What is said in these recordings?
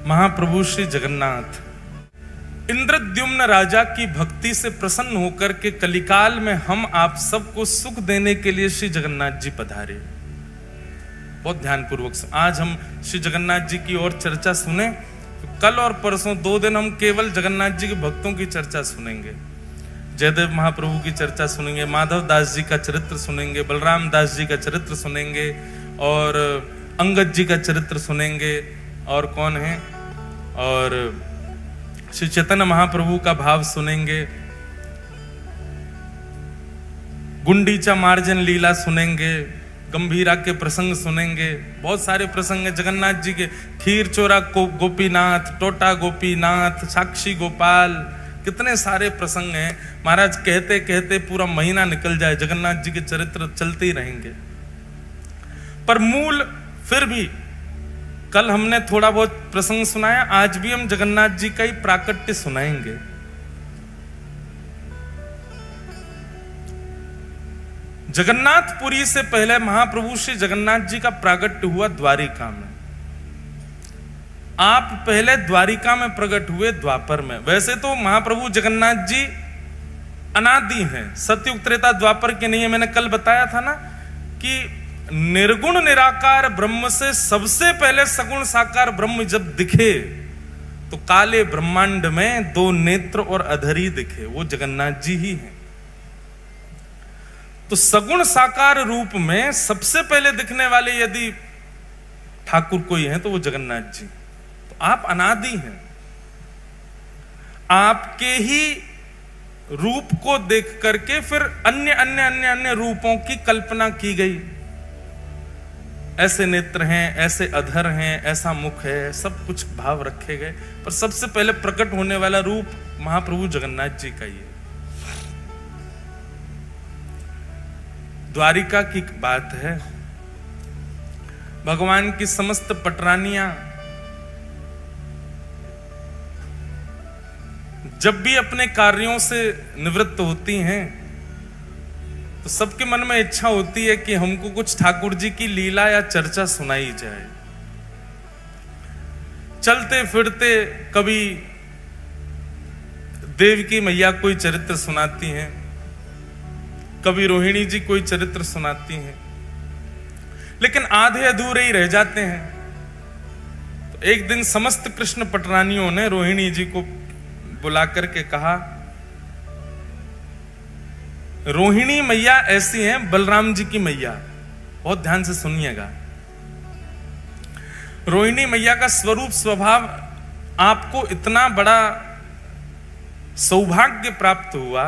महाप्रभु श्री जगन्नाथ इंद्रद्युम्न राजा की भक्ति से प्रसन्न होकर के कलिकाल में हम आप सबको सुख देने के लिए श्री जगन्नाथ जी पधारे। बहुत ध्यानपूर्वक आज हम श्री जगन्नाथ जी की और चर्चा सुने। तो कल और परसों 2 दिन हम केवल जगन्नाथ जी के भक्तों की चर्चा सुनेंगे। जयदेव महाप्रभु की चर्चा सुनेंगे, माधव दास जी का चरित्र सुनेंगे, बलराम दास जी का चरित्र सुनेंगे और अंगद जी का चरित्र सुनेंगे। और कौन है, और श्री चैतन्य महाप्रभु का भाव सुनेंगे, गुंडीचा मार्जन लीला सुनेंगे, गंभीरा के प्रसंग सुनेंगे। बहुत सारे प्रसंग हैं जगन्नाथ जी के। खीर चोरा गोपीनाथ, टोटा गोपीनाथ, साक्षी गोपाल, कितने सारे प्रसंग हैं। महाराज कहते कहते पूरा महीना निकल जाए, जगन्नाथ जी के चरित्र चलते ही रहेंगे। पर मूल फिर भी कल हमने थोड़ा बहुत प्रसंग सुनाया, आज भी हम जगन्नाथ जी का ही प्राकट्य सुनाएंगे। जगन्नाथपुरी से पहले महाप्रभु श्री जगन्नाथ जी का प्राकट्य हुआ द्वारिका में। आप पहले द्वारिका में प्रकट हुए द्वापर में। वैसे तो महाप्रभु जगन्नाथ जी अनादि हैं, सतयुग त्रेता द्वापर के नहीं है। मैंने कल बताया था ना कि निर्गुण निराकार ब्रह्म से सबसे पहले सगुण साकार ब्रह्म जब दिखे तो काले ब्रह्मांड में 2 नेत्र और अधरी दिखे, वो जगन्नाथ जी ही हैं। तो सगुण साकार रूप में सबसे पहले दिखने वाले यदि ठाकुर कोई हैं तो वो जगन्नाथ जी। तो आप अनादि हैं, आपके ही रूप को देख करके फिर अन्य अन्य अन्य अन्य रूपों की कल्पना की गई। ऐसे नेत्र हैं, ऐसे अधर हैं, ऐसा मुख है, सब कुछ भाव रखे गए। पर सबसे पहले प्रकट होने वाला रूप महाप्रभु जगन्नाथ जी का ही है। द्वारिका की बात है, भगवान की समस्त पटरानियां जब भी अपने कार्यों से निवृत्त होती हैं तो सबके मन में इच्छा होती है कि हमको कुछ ठाकुर जी की लीला या चर्चा सुनाई जाए। चलते फिरते कभी देवकी मैया कोई चरित्र सुनाती हैं, कभी रोहिणी जी कोई चरित्र सुनाती हैं, लेकिन आधे अधूरे ही रह जाते हैं। तो एक दिन समस्त कृष्ण पटरानियों ने रोहिणी जी को बुला करके कहा, रोहिणी मैया ऐसी हैं बलराम जी की मैया। बहुत ध्यान से सुनिएगा। रोहिणी मैया का स्वरूप स्वभाव आपको इतना बड़ा सौभाग्य प्राप्त हुआ,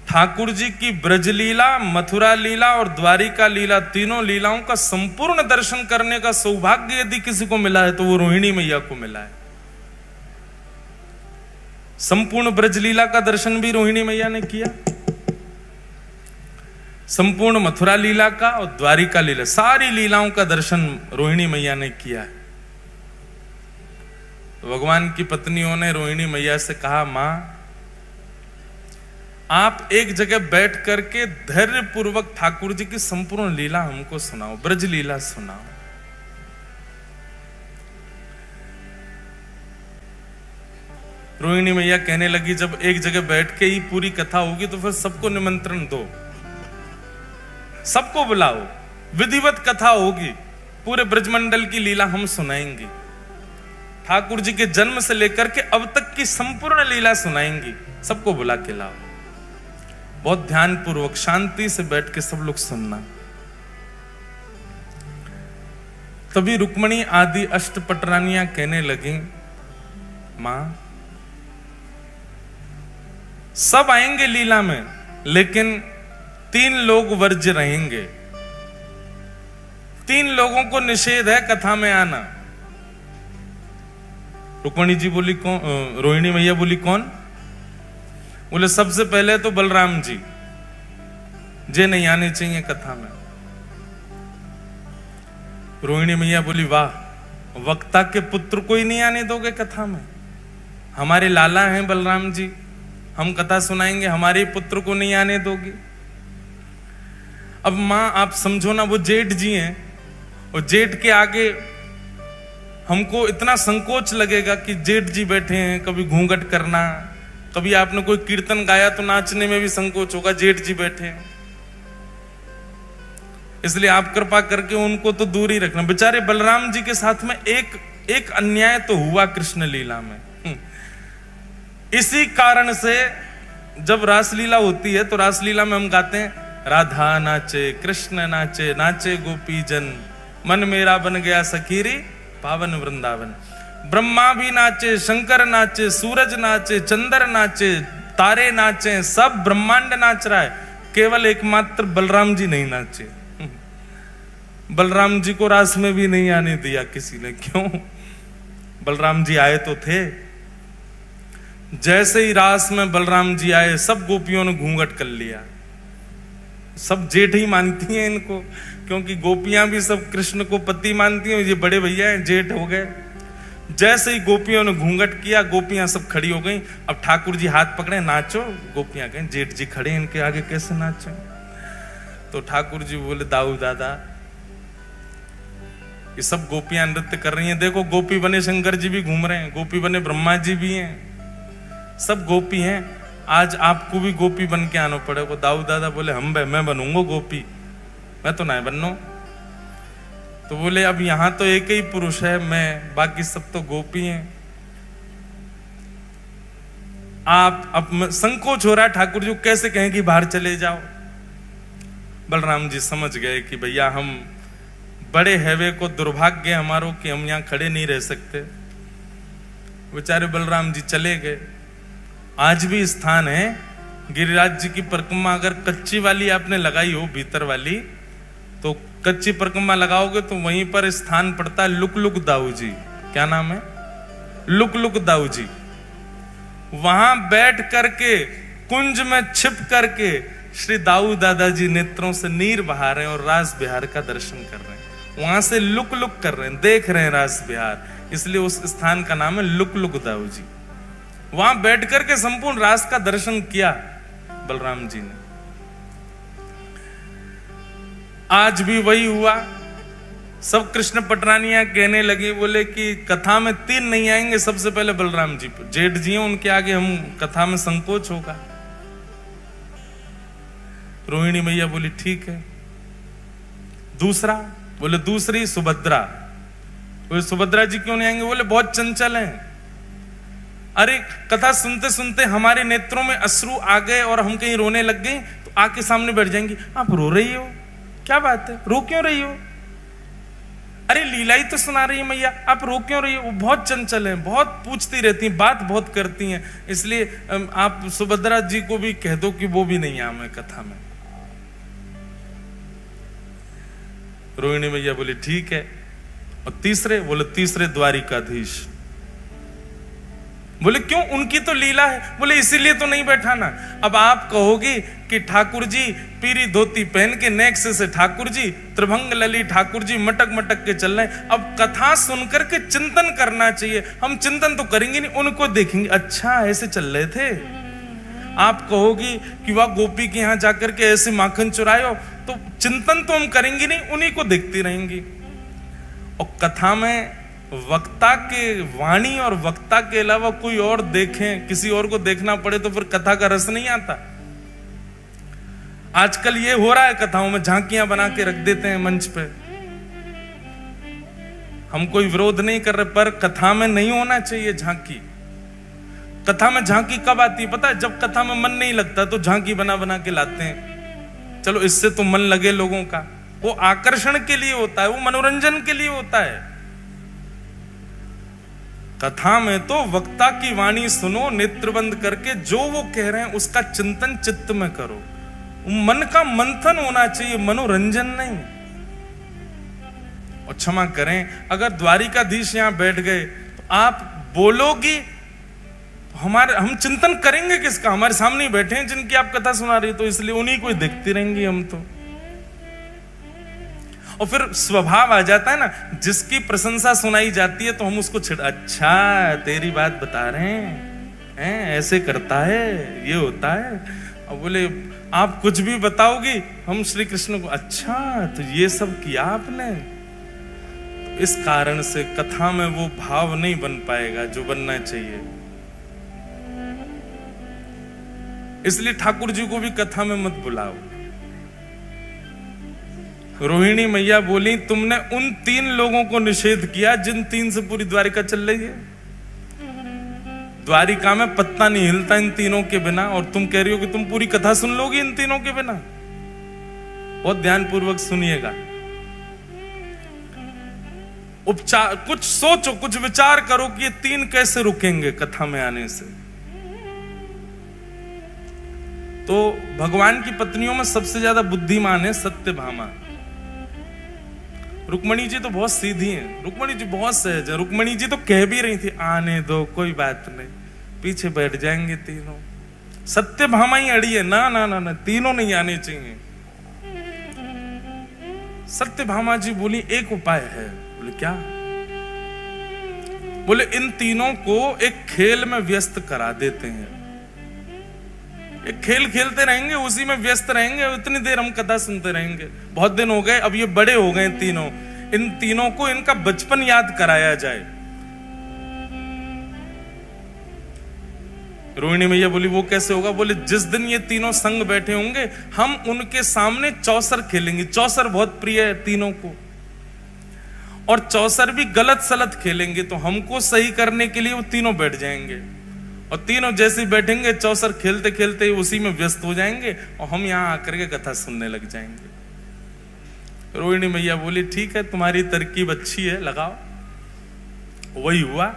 ठाकुर जी की ब्रजलीला, मथुरा लीला और द्वारिका लीला, तीनों लीलाओं का संपूर्ण दर्शन करने का सौभाग्य यदि किसी को मिला है तो वो रोहिणी मैया को मिला है। संपूर्ण ब्रजलीला का दर्शन भी रोहिणी मैया ने किया, संपूर्ण मथुरा लीला का और द्वारिका लीला, सारी लीलाओं का दर्शन रोहिणी मैया ने किया है। तो भगवान की पत्नियों ने रोहिणी मैया से कहा, मां आप एक जगह बैठ करके धैर्य पूर्वक ठाकुर जी की संपूर्ण लीला हमको सुनाओ, ब्रज लीला सुनाओ। रोहिणी मैया कहने लगी, जब एक जगह बैठ के ही पूरी कथा होगी तो फिर सबको निमंत्रण दो, सबको बुलाओ, विधिवत कथा होगी, पूरे ब्रजमंडल की लीला हम सुनाएंगे, ठाकुर जी के जन्म से लेकर के अब तक की संपूर्ण लीला सुनाएंगी, सबको बुला के लाओ। बहुत ध्यान पूर्वक शांति से बैठ के सब लोग सुनना। तभी रुक्मणी आदि अष्टपटरानियां कहने लगी, मां सब आएंगे लीला में, लेकिन 3 लोग वर्ज्य रहेंगे। 3 लोगों को निषेध है कथा में आना। रुक्मणी जी बोली कौन? रोहिणी मैया बोली कौन? बोले सबसे पहले तो बलराम जी, जे नहीं आने चाहिए कथा में। रोहिणी मैया बोली, वाह, वक्ता के पुत्र को ही नहीं आने दोगे कथा में? हमारे लाला हैं बलराम जी, हम कथा सुनाएंगे, हमारे पुत्र को नहीं आने दोगी? अब मां आप समझो ना, वो जेठ जी हैं, और जेठ के आगे हमको इतना संकोच लगेगा कि जेठ जी बैठे हैं, कभी घूंघट करना, कभी आपने कोई कीर्तन गाया तो नाचने में भी संकोच होगा, जेठ जी बैठे हैं। इसलिए आप कृपा करके उनको तो दूर ही रखना। बेचारे बलराम जी के साथ में एक अन्याय तो हुआ कृष्ण लीला में। इसी कारण से जब रासलीला होती है तो रासलीला में हम गाते हैं, राधा नाचे कृष्ण नाचे, नाचे गोपी जन, मन मेरा बन गया सखीरी पावन वृंदावन। ब्रह्मा भी नाचे, शंकर नाचे, सूरज नाचे, चंद्र नाचे, तारे नाचे, सब ब्रह्मांड नाच रहा है, केवल एकमात्र बलराम जी नहीं नाचे। बलराम जी को रास में भी नहीं आने दिया किसी ने। क्यों? बलराम जी आए तो थे। जैसे ही रास में बलराम जी आए, सब गोपियों ने घूंघट कर लिया। सब जेठ ही मानती हैं इनको, क्योंकि गोपियां भी सब कृष्ण को पति मानती हैं, ये बड़े भैया हैं, जेठ हो गए। जैसे ही गोपियों ने घूंघट किया, गोपियां सब खड़ी हो गई। अब ठाकुर जी हाथ पकड़े, नाचो। गोपियां कहें जेठ जी खड़े, इनके आगे कैसे नाचो? तो ठाकुर जी बोले, दाऊ दादा, ये सब गोपियां नृत्य कर रही हैं, देखो गोपी बने शंकर जी भी घूम रहे हैं, गोपी बने ब्रह्मा जी भी हैं, सब गोपी हैं, आज आपको भी गोपी बन के आना पड़ेगा। दाऊ दादा बोले, मैं बनूंगा गोपी, मैं तो नहीं बनना। तो बोले, अब यहां तो एक ही पुरुष है, मैं, बाकी सब तो गोपी हैं। आप अब संकोच हो रहा है ठाकुर जी, कैसे कहें कि बाहर चले जाओ। बलराम जी समझ गए कि भैया हम बड़े हैवे को दुर्भाग्य हमारो कि हम यहां खड़े नहीं रह सकते। बेचारे बलराम जी चले गए। आज भी स्थान है, गिरिराज जी की परिक्रमा अगर कच्ची वाली आपने लगाई हो, भीतर वाली, तो कच्ची परिक्रमा लगाओगे तो वहीं पर स्थान पड़ता है लुक लुक दाऊ जी। क्या नाम है? Look look Dau ji. वहां बैठ करके कुंज में छिप करके श्री दाऊ दादाजी नेत्रों से नीर बहा रहे हैं और रास बिहार का दर्शन कर रहे हैं। वहां से लुक लुक कर रहे हैं, देख रहे हैं रास बिहार, इसलिए उस स्थान का नाम है लुक लुक दाऊ जी। वहां बैठ करके संपूर्ण रास का दर्शन किया बलराम जी ने। आज भी वही हुआ। सब कृष्ण पटरानियां कहने लगी, बोले कि कथा में 3 नहीं आएंगे, सबसे पहले बलराम जी। जेठ जी हैं, उनके आगे हम कथा में संकोच होगा। रोहिणी मैया बोली, ठीक है। दूसरा? बोले दूसरी सुभद्रा। बोले सुभद्रा जी क्यों नहीं आएंगे? बोले बहुत चंचल हैं। अरे कथा सुनते सुनते हमारे नेत्रों में अश्रु आ गए और हम कहीं रोने लग गए तो आके सामने बैठ जाएंगी। आप रो रही हो, क्या बात है, रो क्यों रही हो? अरे लीला ही तो सुना रही है मैया, आप रो क्यों रही हो? वो बहुत चंचल हैं, बहुत पूछती रहती हैं, बात बहुत करती हैं, इसलिए आप सुभद्रा जी को भी कह दो कि वो भी नहीं आए कथा में। रोहिणी मैया बोली, ठीक है। और तीसरे? बोले तीसरे द्वारिकाधीश। बोले क्यों? उनकी तो लीला है। बोले इसीलिए तो नहीं बैठाना। अब आप कहोगे कि ठाकुर जी पीरी धोती पहन के नेक्स्ट से ठाकुर जी, त्रिभंग लली ठाकुर जी मटक मटक के चल रहे हैं। अब कथा सुनकर के चिंतन करना चाहिए। हम चिंतन तो करेंगे नहीं, उनको देखेंगे, अच्छा ऐसे चल रहे थे। आप कहोगी कि वह गोपी के यहां जाकर के ऐसे माखन चुरायो, तो चिंतन तो हम करेंगे नहीं, उन्हीं को देखती रहेंगी। और कथा में वक्ता के वाणी और वक्ता के अलावा कोई और देखें, किसी और को देखना पड़े तो फिर कथा का रस नहीं आता। आजकल ये हो रहा है, कथाओं में झांकियां बना के रख देते हैं मंच पे। हम कोई विरोध नहीं कर रहे, पर कथा में नहीं होना चाहिए झांकी। कथा में झांकी कब आती है पता है? जब कथा में मन नहीं लगता तो झांकी बना बना के लाते हैं। चलो इससे तो मन लगे लोगों का, वो आकर्षण के लिए होता है, वो मनोरंजन के लिए होता है। कथा में तो वक्ता की वाणी सुनो, नेत्र बंद करके जो वो कह रहे हैं उसका चिंतन चित्त में करो। मन का मंथन होना चाहिए, मनोरंजन नहीं। और क्षमा करें, अगर द्वारिकाधीश यहां बैठ गए तो आप बोलोगी, हम चिंतन करेंगे किसका? हमारे सामने ही बैठे हैं जिनकी आप कथा सुना रही, तो इसलिए उन्हीं को ही देखती रहेंगी हम तो। और फिर स्वभाव आ जाता है ना, जिसकी प्रशंसा सुनाई जाती है तो हम उसको अच्छा तेरी बात बता रहे हैं, ऐसे करता है, ये होता है। और बोले आप कुछ भी बताओगी, हम श्री कृष्ण को, अच्छा तो ये सब किया आपने। तो इस कारण से कथा में वो भाव नहीं बन पाएगा जो बनना चाहिए। इसलिए ठाकुर जी को भी कथा में मत बुलाओ। रोहिणी मैया बोली, तुमने उन 3 लोगों को निषेध किया जिन 3 से पूरी द्वारिका चल रही है। द्वारिका में पत्ता नहीं हिलता इन तीनों के बिना, और तुम कह रही हो कि तुम पूरी कथा सुन लोगी इन तीनों के बिना। बहुत ध्यानपूर्वक सुनिएगा। उपचार, कुछ सोचो, कुछ विचार करो कि ये 3 कैसे रुकेंगे कथा में आने से। तो भगवान की पत्नियों में सबसे ज्यादा बुद्धिमान है सत्यभामा। रुक्मणी जी तो बहुत सीधी हैं, रुक्मणी जी बहुत सहज है। रुक्मणी जी तो कह भी रही थी, आने दो, कोई बात नहीं, पीछे बैठ जाएंगे तीनों। सत्यभामा ही अड़ी है, ना ना ना ना, तीनों नहीं आने चाहिए। सत्यभामा जी बोली, एक उपाय है। बोले क्या? बोले इन तीनों को एक खेल में व्यस्त करा देते हैं। एक खेल खेलते रहेंगे, उसी में व्यस्त रहेंगे, उतनी देर हम कथा सुनते रहेंगे। बहुत दिन हो गए, अब ये बड़े हो गए तीनों, इन तीनों को इनका बचपन याद कराया जाए। रोहिणी मैया बोली, वो कैसे होगा? बोले जिस दिन ये तीनों संग बैठे होंगे, हम उनके सामने चौसर खेलेंगे। चौसर बहुत प्रिय है तीनों को, और चौसर भी गलत सलत खेलेंगे। तो हमको सही करने के लिए वो तीनों बैठ जाएंगे, और तीनों जैसे बैठेंगे चौसर खेलते खेलते उसी में व्यस्त हो जाएंगे, और हम यहां आकर के कथा सुनने लग जाएंगे। रोहिणी मैया बोली, ठीक है, तुम्हारी तरकीब अच्छी है, लगाओ। वही हुआ।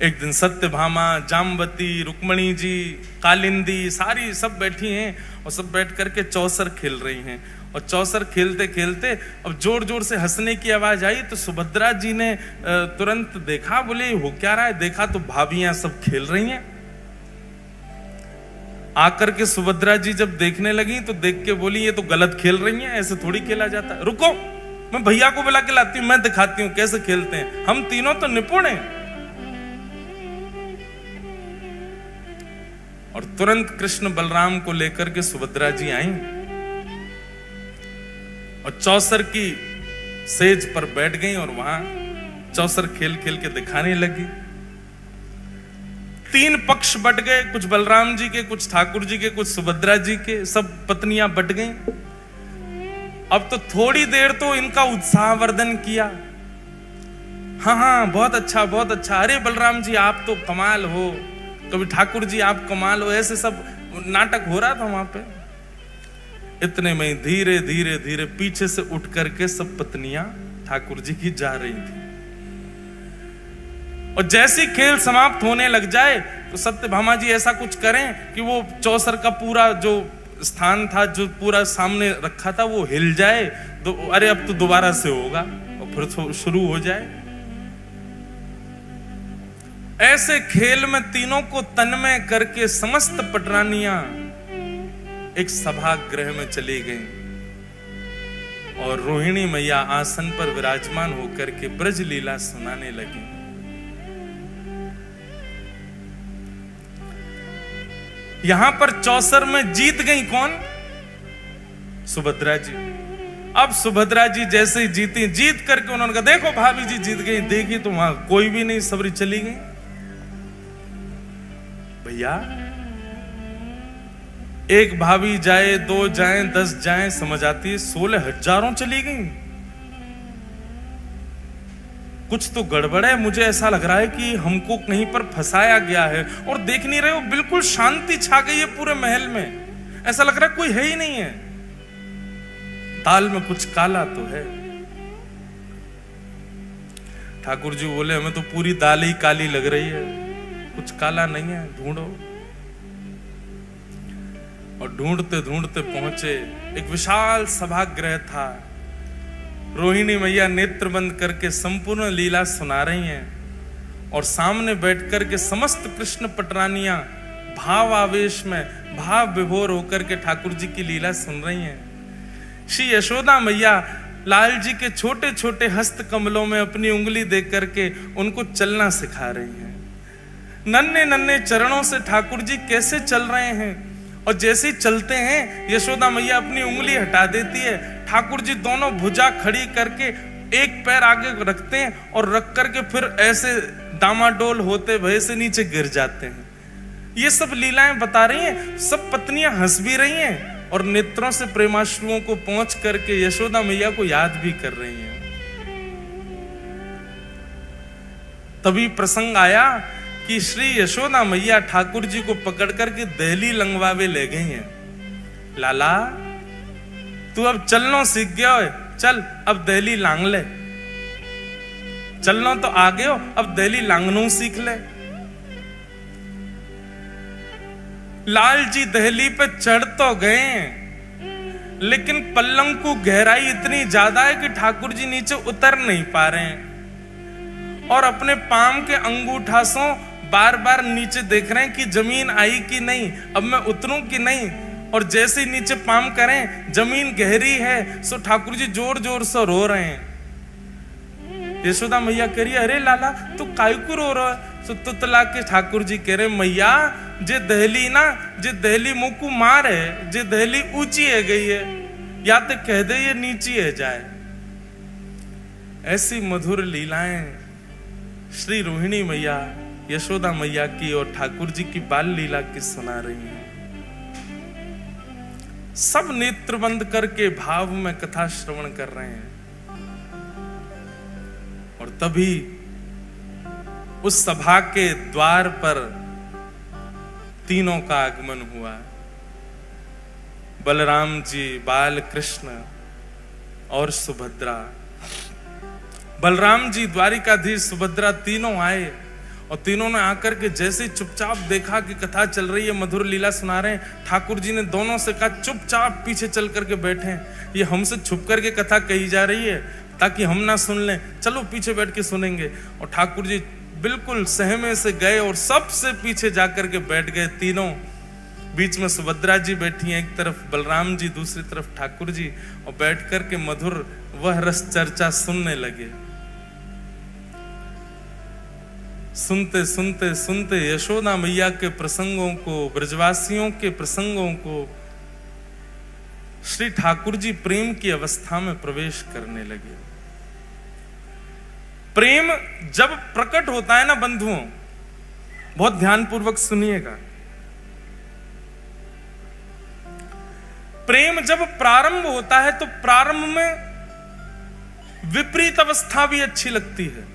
एक दिन सत्यभामा, जामवती, रुक्मणी जी, कालिंदी, सारी सब बैठी हैं, और सब बैठ करके चौसर खेल रही हैं। और चौसर खेलते खेलते अब जोर जोर से हंसने की आवाज आई। तो सुभद्रा जी ने तुरंत देखा, बोले हो क्या रहा है? देखा तो भाभियां सब खेल रही हैं। आकर के सुभद्रा जी जब देखने लगी तो देख के बोली, ये तो गलत खेल रही हैं, ऐसे थोड़ी खेला जाता। रुको, मैं भैया को बुला के लाती हूं, मैं दिखाती हूं कैसे खेलते हैं। हम तीनों तो निपुण हैं। और तुरंत कृष्ण बलराम को लेकर के सुभद्रा जी आई, और चौसर की सेज पर बैठ गई, और वहां चौसर खेल खेल के दिखाने लगी। 3 पक्ष बट गए, कुछ बलराम जी के, कुछ ठाकुर जी के, कुछ सुभद्रा जी के, सब पत्नियां बट गईं। अब तो थोड़ी देर तो इनका उत्साहवर्धन किया। हाँ हाँ, बहुत अच्छा, बहुत अच्छा, अरे बलराम जी आप तो कमाल हो, कभी ठाकुर जी आप कमाल हो, ऐसे सब नाटक हो रहा था वहां पे। इतने में धीरे धीरे धीरे पीछे से उठ करके सब पत्नियां ठाकुर जी की जा रही थी। और जैसी खेल समाप्त होने लग जाए तो सत्यभामा जी ऐसा कुछ करें कि वो चौसर का पूरा जो स्थान था, जो पूरा सामने रखा था, वो हिल जाए। अरे अब तो दोबारा से होगा, और फिर शुरू हो जाए। ऐसे खेल में तीनों को तन्मय करके समस्त पटरानियां एक सभागृह में चली गईं, और रोहिणी मैया आसन पर विराजमान होकर के ब्रज लीला सुनाने लगी। यहां पर चौसर में जीत गई कौन? सुभद्रा जी। अब सुभद्रा जी जैसे ही जीती, जीत करके उन्होंने कहा, देखो भाभी जी जीत गई। देखी तो वहां कोई भी नहीं, सबरी चली गई। भैया, एक भाभी जाए, 2 जाए, 10 जाए, समझ आती है, 16 हजारों चली गई। कुछ तो गड़बड़ है। मुझे ऐसा लग रहा है कि हमको कहीं पर फंसाया गया है। और देख नहीं रहे हो, बिल्कुल शांति छा गई है पूरे महल में। ऐसा लग रहा है कोई है ही नहीं है। ताल में कुछ काला तो है। ठाकुर जी बोले, हमें तो पूरी दाल ही काली लग रही है, कुछ काला नहीं है, ढूंढो। और ढूंढते ढूंढते पहुंचे। एक विशाल सभागृह था। रोहिणी मैया नेत्र बंद करके संपूर्ण लीला सुना रही हैं, और सामने बैठकर के समस्त कृष्ण पटरानियां भाव आवेश में, भाव विभोर होकर के ठाकुर जी की लीला सुन रही हैं। श्री यशोदा मैया लाल जी के छोटे छोटे हस्त कमलों में अपनी उंगली दे करके उनको चलना सिखा रही हैं। नन्हे नन्हे चरणों से ठाकुर जी कैसे चल रहे हैं, और जैसे ही चलते हैं यशोदा मैया अपनी उंगली हटा देती है। ठाकुर जी दोनों भुजा खड़ी करके एक पैर आगे रखते हैं और रख करके फिर ऐसे डामाडोल होते भय से नीचे गिर जाते हैं। ये सब लीलाएं बता रही हैं। सब पत्नियां हंस भी रही हैं और नेत्रों से प्रेमाश्रुओं को पहुंच करके यशोदा मैया को याद भी कर रही हैं। तभी प्रसंग आया कि श्री यशोदा मैया ठाकुर जी को पकड़ करके दहली लंगवावे ले गई हैं। लाला तू अब चलना सीख गया है, चल अब दहली लांग ले। चलना तो आ गए हो, अब दहली लांगनू सीख ले। लाल जी दहली पे चढ़ तो गए लेकिन पल्लंग को गहराई इतनी ज्यादा है कि ठाकुर जी नीचे उतर नहीं पा रहे हैं और अपने पाम के अंगूठासों बार बार नीचे देख रहे हैं कि जमीन आई कि नहीं, अब मैं उतरूं कि नहीं। और जैसे ही नीचे पाम करें जमीन गहरी है, सो ठाकुर जी जोर जोर से रो रहे हैं। यशोदा मैया कह रही है, अरे लाला तू काहे को रो रहा है? सो तुतला के ठाकुर जी कह रहे, मैया जे दहली ना, जे दहली मुंह को मार है, जे दहली ऊंची है गई है, या तो कह दे ये नीची है जाए। ऐसी मधुर लीलाएं श्री रोहिणी मैया, यशोदा मैया की और ठाकुर जी की बाल लीला की सुना रही हैं। सब नेत्र बंद करके भाव में कथा श्रवण कर रहे हैं। और तभी उस सभा के द्वार पर तीनों का आगमन हुआ। बलराम जी, बाल कृष्ण और सुभद्रा। बलराम जी, द्वारिकाधीश, सुभद्रा तीनों आए और तीनों ने आकर के जैसे ही चुपचाप देखा कि कथा चल रही है, मधुर लीला सुना रहे हैं, ठाकुर जी ने दोनों से कहा चुपचाप पीछे चल करके बैठे। ये हमसे छुप करके कथा कही जा रही है ताकि हम ना सुन लें, चलो पीछे बैठ के सुनेंगे। और ठाकुर जी बिल्कुल सहमे से गए और सबसे पीछे जाकर के बैठ गए तीनों। बीच में सुभद्रा जी बैठी हैं, एक तरफ बलराम जी, दूसरी तरफ ठाकुर जी, और बैठ करके मधुर वह रस चर्चा सुनने लगे। सुनते सुनते सुनते यशोदा मैया के प्रसंगों को, ब्रजवासियों के प्रसंगों को, श्री ठाकुर जी प्रेम की अवस्था में प्रवेश करने लगे। प्रेम जब प्रकट होता है ना बंधुओं, बहुत ध्यानपूर्वक सुनिएगा, प्रेम जब प्रारंभ होता है तो प्रारंभ में विपरीत अवस्था भी अच्छी लगती है।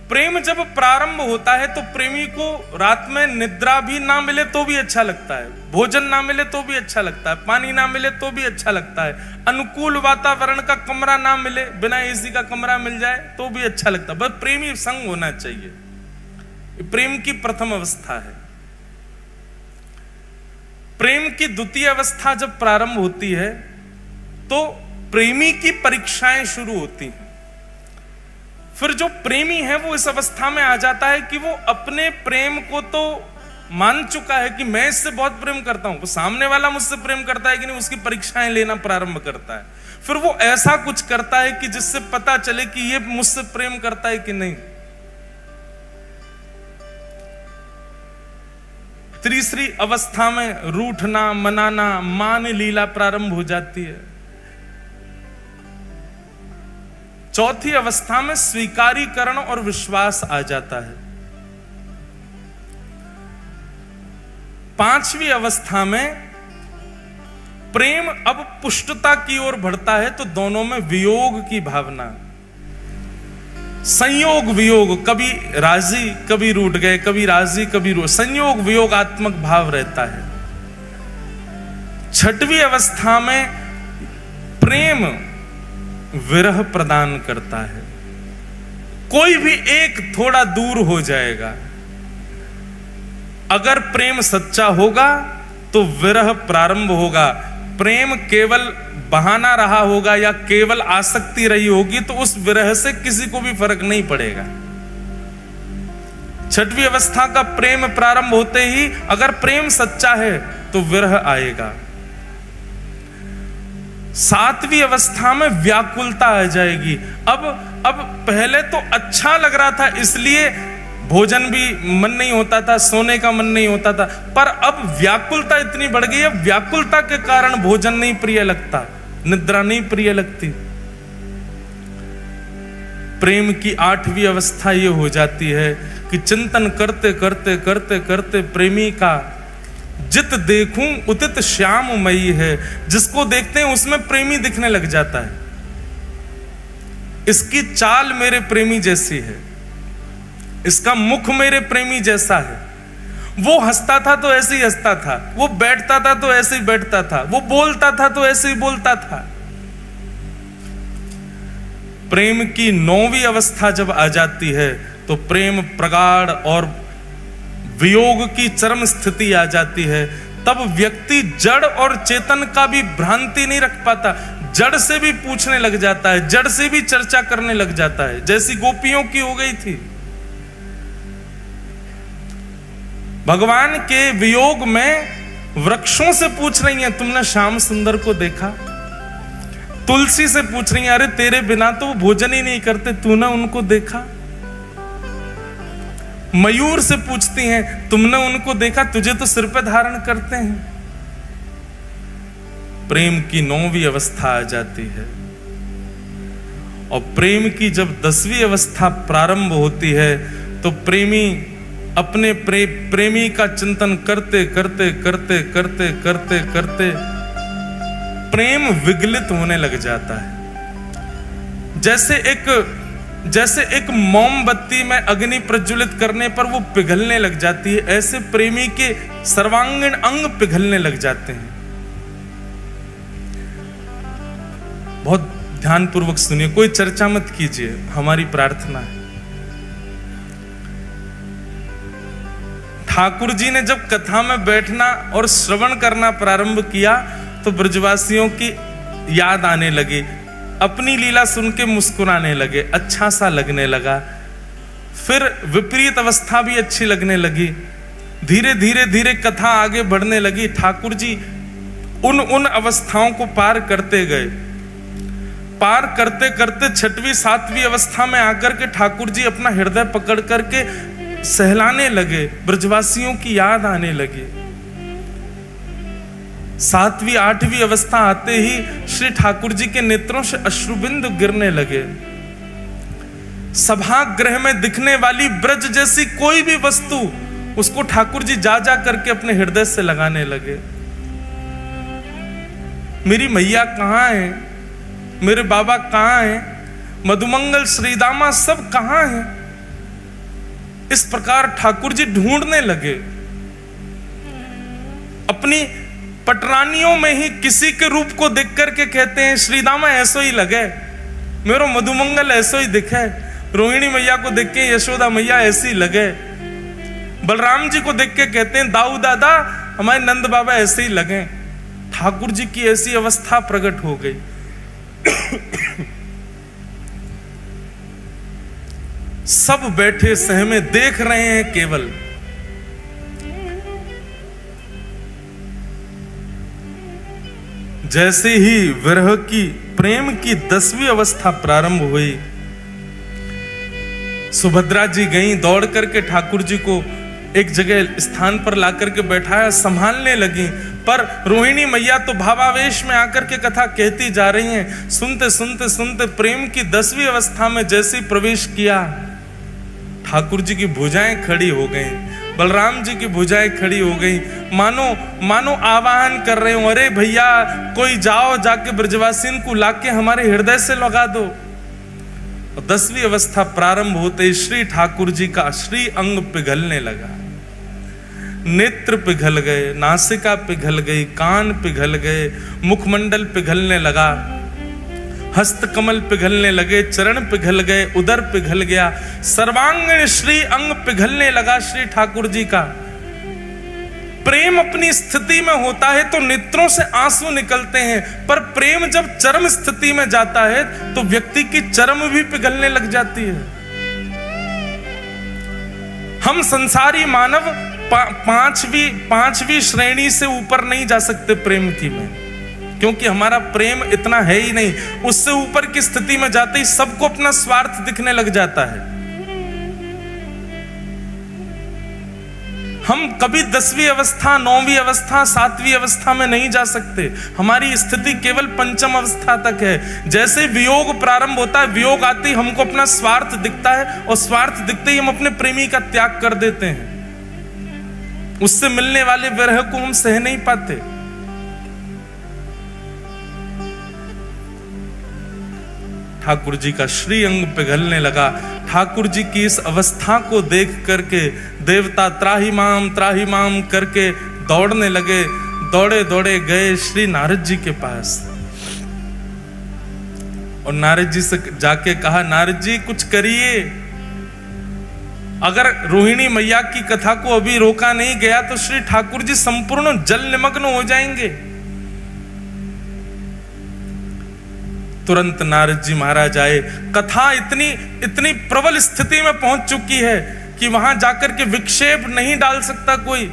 प्रेम जब प्रारंभ होता है तो प्रेमी को रात में निद्रा भी ना मिले तो भी अच्छा लगता है, भोजन ना मिले तो भी अच्छा लगता है, पानी ना मिले तो भी अच्छा लगता है, अनुकूल वातावरण का कमरा ना मिले, बिना एसी का कमरा मिल जाए तो भी अच्छा लगता है, बस प्रेमी संग होना चाहिए। प्रेम की प्रथम अवस्था है। प्रेम की द्वितीय अवस्था जब प्रारंभ होती है तो प्रेमी की परीक्षाएं शुरू होती हैं। फिर जो प्रेमी है वो इस अवस्था में आ जाता है कि वो अपने प्रेम को तो मान चुका है कि मैं इससे बहुत प्रेम करता हूं, वो सामने वाला मुझसे प्रेम करता है कि नहीं, उसकी परीक्षाएं लेना प्रारंभ करता है। फिर वो ऐसा कुछ करता है कि जिससे पता चले कि ये मुझसे प्रेम करता है कि नहीं। तीसरी अवस्था में रूठना, मनाना, मान लीला प्रारंभ हो जाती है। चौथी अवस्था में स्वीकारीकरण और विश्वास आ जाता है। पांचवी अवस्था में प्रेम अब पुष्टता की ओर बढ़ता है तो दोनों में वियोग की भावना, संयोग वियोग, कभी राजी कभी रूठ गए, कभी राजी कभी रूठ, संयोग वियोगात्मक भाव रहता है। छठवीं अवस्था में प्रेम विरह प्रदान करता है। कोई भी एक थोड़ा दूर हो जाएगा। अगर प्रेम सच्चा होगा तो विरह प्रारंभ होगा। प्रेम केवल बहाना रहा होगा या केवल आसक्ति रही होगी तो उस विरह से किसी को भी फर्क नहीं पड़ेगा। छठवीं अवस्था का प्रेम प्रारंभ होते ही अगर प्रेम सच्चा है तो विरह आएगा। सातवीं अवस्था में व्याकुलता आ जाएगी। अब पहले तो अच्छा लग रहा था इसलिए भोजन भी मन नहीं होता था, सोने का मन नहीं होता था, पर अब व्याकुलता इतनी बढ़ गई है, व्याकुलता के कारण भोजन नहीं प्रिय लगता, निद्रा नहीं प्रिय लगती। प्रेम की 8वीं अवस्था ये हो जाती है कि चिंतन करते करते करते करते प्रेमी का जित देखूं उदित श्याममयी है, जिसको देखते हैं उसमें प्रेमी दिखने लग जाता है। इसकी चाल मेरे प्रेमी जैसी है, इसका मुख मेरे प्रेमी जैसा है, वो हंसता था तो ऐसे ही हंसता था, वो बैठता था तो ऐसे ही बैठता था, वो बोलता था तो ऐसे ही बोलता था। प्रेम की 9वीं अवस्था जब आ जाती है तो प्रेम प्रगाढ़ और वियोग की चरम स्थिति आ जाती है। तब व्यक्ति जड़ और चेतन का भी भ्रांति नहीं रख पाता, जड़ से भी पूछने लग जाता है, जड़ से भी चर्चा करने लग जाता है, जैसी गोपियों की हो गई थी। भगवान के वियोग में वृक्षों से पूछ रही हैं, तुमने श्याम सुंदर को देखा? तुलसी से पूछ रही हैं, अरे तेरे बिना तो वो भोजन ही नहीं करते, तूने उनको देखा? मयूर से पूछती हैं, तुमने उनको देखा? तुझे तो सिर पे धारण करते हैं। प्रेम की 9वीं अवस्था आ जाती है और प्रेम की जब 10वीं अवस्था प्रारंभ होती है तो प्रेमी अपने प्रेमी का चिंतन करते करते करते करते करते करते प्रेम विगलित होने लग जाता है। जैसे एक मोमबत्ती में अग्नि प्रज्वलित करने पर वो पिघलने लग जाती है, ऐसे प्रेमी के सर्वांगीण अंग पिघलने लग जाते हैं। बहुत ध्यानपूर्वक सुनिए, कोई चर्चा मत कीजिए, हमारी प्रार्थना है। ठाकुर जी ने जब कथा में बैठना और श्रवण करना प्रारंभ किया तो ब्रजवासियों की याद आने लगी, अपनी लीला सुन के मुस्कुराने लगे, अच्छा सा लगने लगा। फिर विपरीत अवस्था भी अच्छी लगने लगी, धीरे धीरे धीरे कथा आगे बढ़ने लगी। ठाकुर जी उन अवस्थाओं को पार करते गए, पार करते करते 6वीं 7वीं अवस्था में आकर के ठाकुर जी अपना हृदय पकड़ करके सहलाने लगे, ब्रजवासियों की याद आने लगी। 7वीं 8वीं अवस्था आते ही श्री ठाकुर जी के नेत्रों से अश्रुबिंदु गिरने लगे। सभागृह में दिखने वाली ब्रज जैसी कोई भी वस्तु उसको ठाकुर जी जा जा करके अपने हृदय से लगाने लगे। मेरी मैया कहाँ है, मेरे बाबा कहाँ हैं, मधुमंगल श्रीदामा सब कहाँ हैं? इस प्रकार ठाकुर जी ढूंढने लगे। अपनी पटरानियों में ही किसी के रूप को देख करके कहते हैं, श्रीदामा ऐसो ही लगे, मेरो मधुमंगल ऐसो ही दिखे, रोहिणी मैया को देख के यशोदा मैया ऐसी लगे, बलराम जी को देख के कहते हैं दाऊ दादा हमारे नंद बाबा ऐसे ही लगे। ठाकुर जी की ऐसी अवस्था प्रकट हो गई। सब बैठे सहमे देख रहे हैं केवल। जैसे ही विरह की प्रेम की 10वीं अवस्था प्रारंभ हुई, सुभद्रा जी गईं, दौड़ करके ठाकुर जी को एक जगह स्थान पर लाकर के बैठाया, संभालने लगी। पर रोहिणी मैया तो भावावेश में आकर के कथा कहती जा रही हैं। सुनते सुनते सुनते प्रेम की 10वीं अवस्था में जैसे ही प्रवेश किया, ठाकुर जी की भुजाएं खड़ी हो गई, बलराम जी की भुजाएं खड़ी हो गई, मानो आवाहन कर रहे हो, अरे भैया कोई जाओ, जाके ब्रजवासिन को लाके हमारे हृदय से लगा दो। 10वीं अवस्था प्रारंभ होते श्री ठाकुर जी का श्री अंग पिघलने लगा, नेत्र पिघल गए, नासिका पिघल गई, कान पिघल गए, मुखमंडल पिघलने लगा, हस्त कमल पिघलने लगे, चरण पिघल गए, उदर पिघल गया, सर्वांगीण श्री अंग पिघलने लगा श्री ठाकुर जी का। प्रेम अपनी स्थिति में होता है तो नेत्रों से आंसू निकलते हैं, पर प्रेम जब चरम स्थिति में जाता है तो व्यक्ति की चर्म भी पिघलने लग जाती है। हम संसारी मानव पांचवी श्रेणी से ऊपर नहीं जा सकते प्रेम की में, क्योंकि हमारा प्रेम इतना है ही नहीं। उससे ऊपर की स्थिति में जाते ही सबको अपना स्वार्थ दिखने लग जाता है। हम कभी 10वीं अवस्था, 9वीं अवस्था, 7वीं अवस्था में नहीं जा सकते। हमारी स्थिति केवल पंचम अवस्था तक है। जैसे वियोग प्रारंभ होता है, वियोग आते ही हमको अपना स्वार्थ दिखता है और स्वार्थ दिखते ही हम अपने प्रेमी का त्याग कर देते हैं। उससे मिलने वाले विरह को हम सह नहीं पाते। ठाकुर जी का श्री अंग पिघलने लगा। ठाकुर जी की इस अवस्था को देख करके देवता त्राहि माम करके दौड़ने लगे। दौड़े दौड़े गए श्री नारद जी के पास और नारद जी से जाके कहा, नारद जी कुछ करिए। अगर रोहिणी मैया की कथा को अभी रोका नहीं गया तो श्री ठाकुर जी संपूर्ण जल निमग्न हो जाएंगे। तुरंत नारद जी महाराज आए। कथा इतनी प्रबल स्थिति में पहुंच चुकी है कि वहां जाकर के विक्षेप नहीं डाल सकता कोई।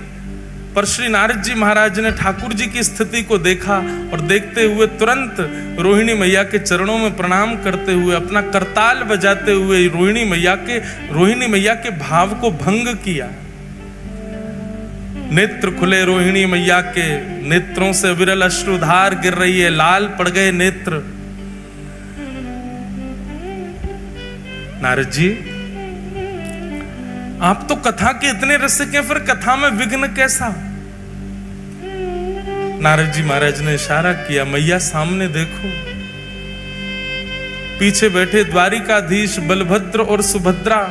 पर श्री नारद जी महाराज ने ठाकुर जी की स्थिति को देखा और देखते हुए तुरंत रोहिणी मैया के चरणों में प्रणाम करते हुए, अपना करताल बजाते हुए रोहिणी मैया के भाव को भंग किया। नेत्र खुले रोहिणी मैया के, नेत्रों से विरल अश्रुधार गिर रही है, लाल पड़ गए नेत्र। नारद जी, आप तो कथा के इतने रसिक हैं, फिर कथा में विघ्न कैसा? नारद जी महाराज ने इशारा किया, मैया सामने देखो। पीछे बैठे द्वारिकाधीश बलभद्र और सुभद्रा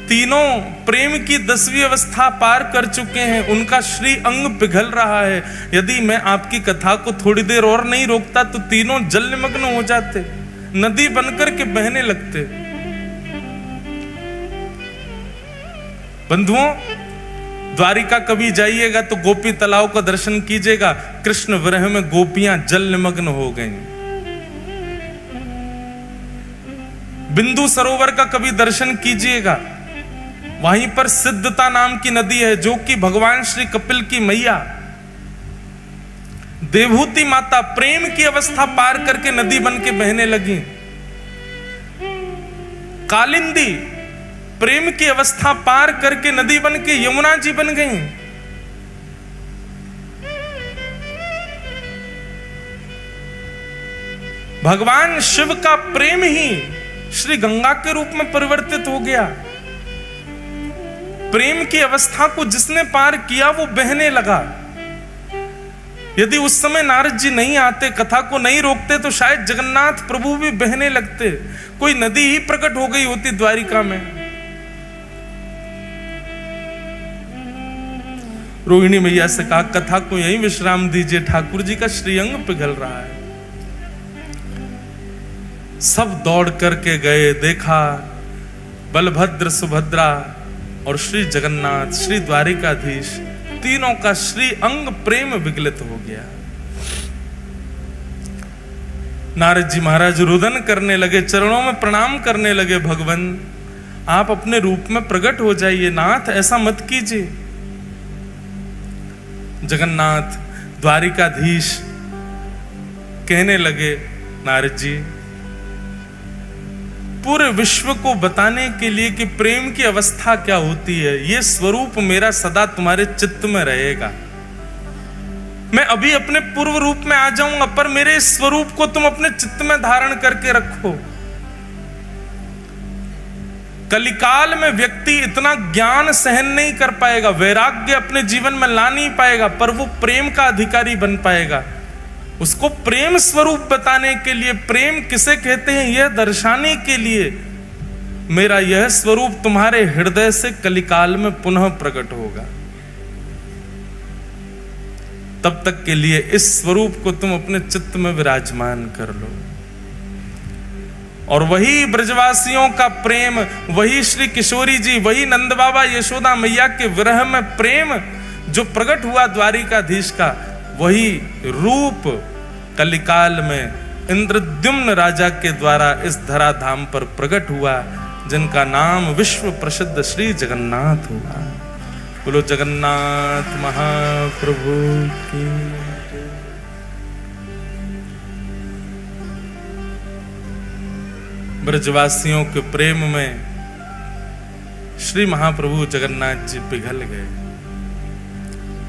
तीनों प्रेम की 10वीं अवस्था पार कर चुके हैं। उनका श्री अंग पिघल रहा है। यदि मैं आपकी कथा को थोड़ी देर और नहीं रोकता तो तीनों जल निमग्न हो जाते, नदी बनकर के बहने लगते। बंधुओं, द्वारिका कभी जाइएगा तो गोपी तालाब का दर्शन कीजिएगा। कृष्ण विरह में गोपियां जल निमग्न हो गईं। बिंदु सरोवर का कभी दर्शन कीजिएगा। वहीं पर सिद्धता नाम की नदी है, जो कि भगवान श्री कपिल की मैया देवहूति माता प्रेम की अवस्था पार करके नदी बन के बहने लगी। कालिंदी प्रेम की अवस्था पार करके नदी बन के यमुना जी बन गई। भगवान शिव का प्रेम ही श्री गंगा के रूप में परिवर्तित हो गया। प्रेम की अवस्था को जिसने पार किया वो बहने लगा। यदि उस समय नारद जी नहीं आते, कथा को नहीं रोकते, तो शायद जगन्नाथ प्रभु भी बहने लगते। कोई नदी ही प्रकट हो गई होती द्वारिका में। रोहिणी मैया से कहा, कथा को यहीं विश्राम दीजिए, ठाकुर जी का श्रीअंग पिघल रहा है। सब दौड़ करके गए, देखा बलभद्र, सुभद्रा और श्री जगन्नाथ, श्री द्वारिकाधीश, तीनों का श्री अंग प्रेम विगलित हो गया। नारद जी महाराज रुदन करने लगे, चरणों में प्रणाम करने लगे। भगवान, आप अपने रूप में प्रकट हो जाइए, नाथ ऐसा मत कीजिए। जगन्नाथ द्वारिकाधीश कहने लगे, नारद जी, पूरे विश्व को बताने के लिए कि प्रेम की अवस्था क्या होती है, ये स्वरूप मेरा सदा तुम्हारे चित्त में रहेगा। मैं अभी अपने पूर्व रूप में आ जाऊंगा, पर मेरे इस स्वरूप को तुम अपने चित्त में धारण करके रखो। कलिकाल में व्यक्ति इतना ज्ञान सहन नहीं कर पाएगा, वैराग्य अपने जीवन में ला नहीं पाएगा, पर वो प्रेम का अधिकारी बन पाएगा। उसको प्रेम स्वरूप बताने के लिए, प्रेम किसे कहते हैं यह दर्शाने के लिए, मेरा यह स्वरूप तुम्हारे हृदय से कलिकाल में पुनः प्रकट होगा। तब तक के लिए इस स्वरूप को तुम अपने चित्त में विराजमान कर लो। और वही ब्रजवासियों का प्रेम, वही श्री किशोरी जी, वही नंद बाबा यशोदा मैया के विरह में प्रेम जो प्रकट हुआ द्वारिकाधीश का, वही रूप कलिकाल में इंद्रद्युम्न राजा के द्वारा इस धराधाम पर प्रकट हुआ, जिनका नाम विश्व प्रसिद्ध श्री जगन्नाथ हुआ। बोलो जगन्नाथ महाप्रभु की। ब्रजवासियों के प्रेम में श्री महाप्रभु जगन्नाथ जी पिघल गए